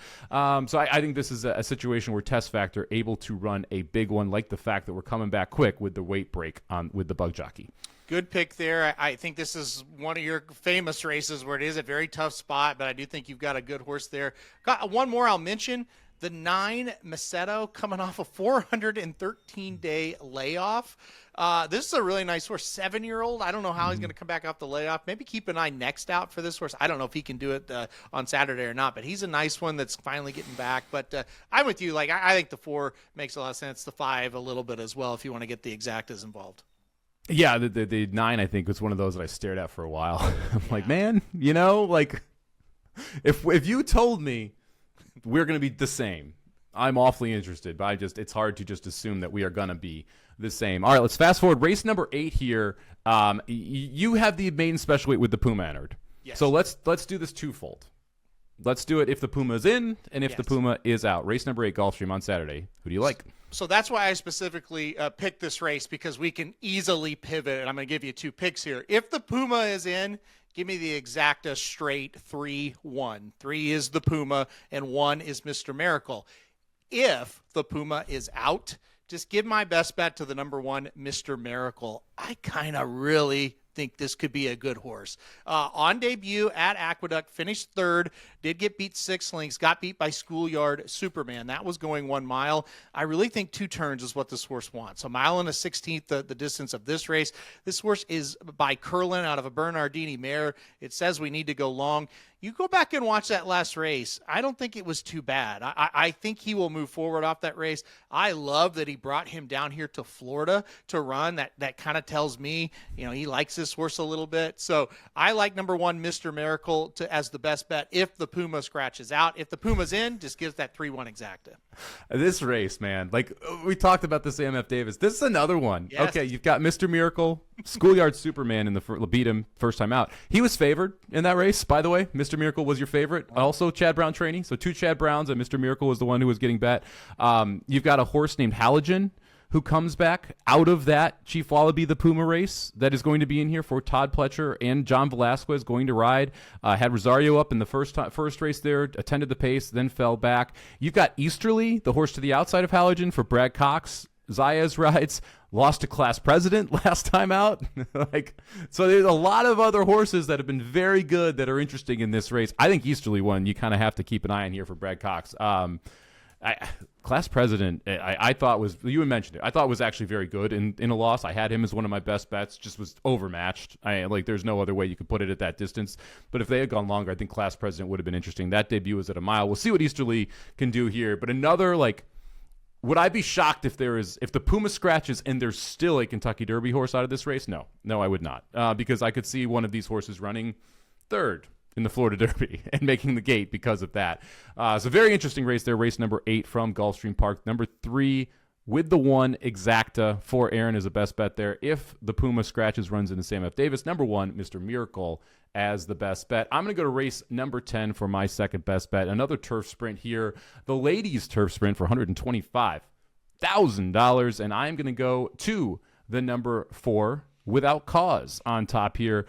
So I think this is a situation where Test Factor able to run a big one, like the fact that we're coming back quick with the weight break with the Bug Jockey. Good pick there. I think this is one of your famous races where it is a very tough spot, but I do think you've got a good horse there. Got one more I'll mention. The 9 Macedo coming off a 413-day layoff. This is a really nice horse, 7-year-old. I don't know how he's going to come back off the layoff. Maybe keep an eye next out for this horse. I don't know if he can do it on Saturday or not, but he's a nice one that's finally getting back. But I'm with you. Like I think the 4 makes a lot of sense. The 5 a little bit as well if you want to get the exactas involved. Yeah, the 9 I think was one of those that I stared at for a while. I'm like, man, like if you told me we're going to be the same, I'm awfully interested, but it's hard to just assume that we are going to be the same. All right, let's fast forward. Race number 8 here. You have the maiden special weight with the Puma entered. Yes. So let's do this twofold. Let's do it if the Puma is in and if the Puma is out. Race number 8, Gulfstream on Saturday. Who do you like? So that's why I specifically picked this race, because we can easily pivot, and I'm going to give you 2 picks here. If the Puma is in, give me the exacta straight 3-1. 3 is the Puma, and 1 is Mr. Miracle. If the Puma is out, just give my best bet to the number 1, Mr. Miracle. I kind of really think this could be a good horse. On debut at Aqueduct, finished 3rd, did get beat 6 lengths, got beat by Schoolyard Superman. That was going 1 mile. I really think 2 turns is what this horse wants. A mile and a 16th, the distance of this race. This horse is by Curlin out of a Bernardini mare. It says we need to go long. You go back and watch that last race. I don't think it was too bad. I think he will move forward off that race. I love that he brought him down here to Florida to run. That kind of tells me, he likes this horse a little bit. So I like number 1, Mr. Miracle, as the best bet if the Puma scratches out. If the Puma's in, just gives that 3-1 exacta. This race, man, like we talked about this AMF Davis. This is another one. Yes. Okay, you've got Mr. Miracle, Schoolyard Superman beat him first time out. He was favored in that race, by the way. Mr. Miracle was your favorite. Also, Chad Brown training. So 2 Chad Browns, and Mr. Miracle was the one who was getting bet. You've got a horse named Halogen who comes back out of that Chief Wallaby the Puma race that is going to be in here for Todd Pletcher and John Velasquez going to ride. Had Rosario up in the first race there, attended the pace, then fell back. You've got Easterly, the horse to the outside of Halogen for Brad Cox. Zayas rides, lost to Class President last time out. So there's a lot of other horses that have been very good that are interesting in this race. I think Easterly one you kind of have to keep an eye on here for Brad Cox. Class President, I thought was, you mentioned it, I thought was actually very good in a loss. I had him as one of my best bets, just was overmatched. There's no other way you could put it at that distance. But if they had gone longer, I think Class President would have been interesting. That debut was at a mile. We'll see what Easterly can do here. But another, would I be shocked if the Puma scratches and there's still a Kentucky Derby horse out of this race? No, I would not, because I could see one of these horses running 3rd in the Florida Derby and making the gate because of that. It's a very interesting race there. Race number 8 from Gulfstream Park. Number 3 with the 1 exacta for Aaron is a best bet there. If the Puma scratches, runs into Sam F. Davis. Number 1, Mr. Miracle as the best bet. I'm going to go to race number 10 for my second best bet. Another turf sprint here. The ladies' turf sprint for $125,000. And I'm going to go to the number 4 Without Cause on top here.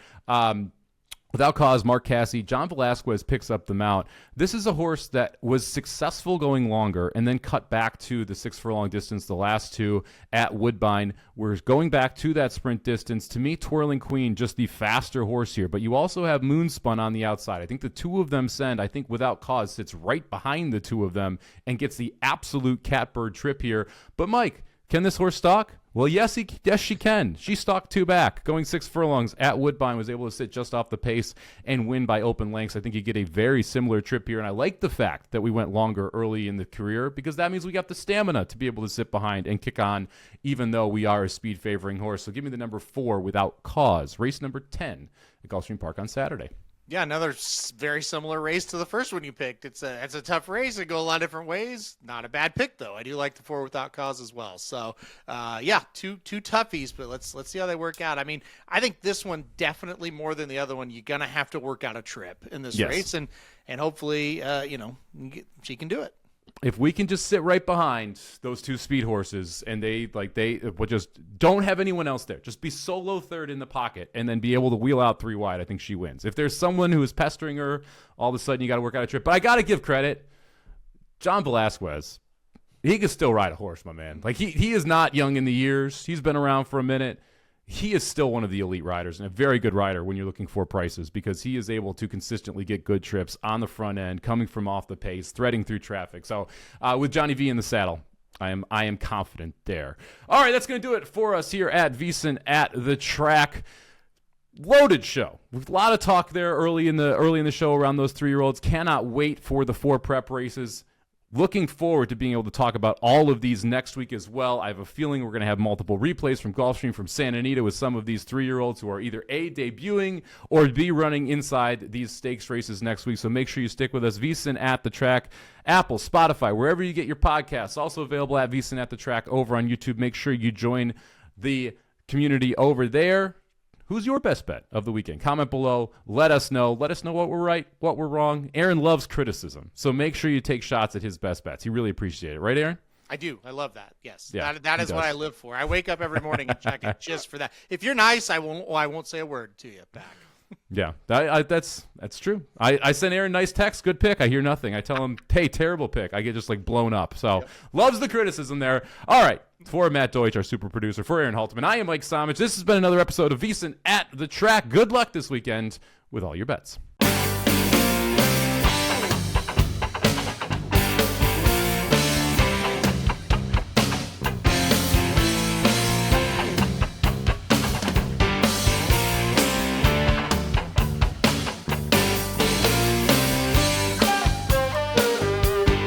Without Cause, Mark Cassie, John Velasquez picks up the mount. This is a horse that was successful going longer and then cut back to the 6 furlong distance the last two at Woodbine. We're going back to that sprint distance. To me, Twirling Queen, just the faster horse here. But you also have Moonspun on the outside. I think the two of them send. I think Without Cause sits right behind the two of them and gets the absolute catbird trip here. But Mike, can this horse stalk? Well, yes, she can. She stalked 2 back, going 6 furlongs at Woodbine, was able to sit just off the pace and win by open lengths. I think you get a very similar trip here, and I like the fact that we went longer early in the career because that means we got the stamina to be able to sit behind and kick on, even though we are a speed-favoring horse. So give me the number 4, Without Cause, race number 10 at Gulfstream Park on Saturday. Yeah, another very similar race to the first one you picked. It's a tough race. It go a lot of different ways. Not a bad pick though. I do like the 4 Without Cause as well. So, yeah, two toughies, but let's see how they work out. I mean, I think this one definitely more than the other one. You're gonna have to work out a trip in this race, and hopefully, she can do it. If we can just sit right behind those 2 speed horses and they will just don't have anyone else there, just be solo third in the pocket and then be able to wheel out 3 wide, I think she wins. If there's someone who is pestering her, all of a sudden you got to work out a trip. But I got to give credit. John Velasquez, he can still ride a horse, my man. Like he is not young in the years. He's been around for a minute. He is still one of the elite riders and a very good rider when you're looking for prices because he is able to consistently get good trips on the front end, coming from off the pace, threading through traffic. So with Johnny V in the saddle, I am confident there. All right, that's going to do it for us here at VSiN at the Track. Loaded show. With a lot of talk there early in the show around those 3-year-olds. Cannot wait for the 4 prep races. Looking forward to being able to talk about all of these next week as well. I have a feeling we're going to have multiple replays from Gulfstream, from Santa Anita with some of these 3-year-olds who are either A, debuting or B, running inside these stakes races next week. So make sure you stick with us. VSiN at the Track, Apple, Spotify, wherever you get your podcasts. Also available at VSiN at the Track over on YouTube. Make sure you join the community over there. Who's your best bet of the weekend? Comment below. Let us know. Let us know what we're right, what we're wrong. Aaron loves criticism, so make sure you take shots at his best bets. He really appreciates it. Right, Aaron? I do. I love that. Yes. Yeah, that is what I live for. I wake up every morning and check it just for that. If you're nice, I won't say a word to you back. Yeah, that's true. I send Aaron nice text, good pick. I hear nothing. I tell him, hey, terrible pick. I get just like blown up. So loves the criticism there. All right. For Matt Deutsch, our super producer, for Aaron Halterman, I am Mike Somich. This has been another episode of VSiN at the Track. Good luck this weekend with all your bets.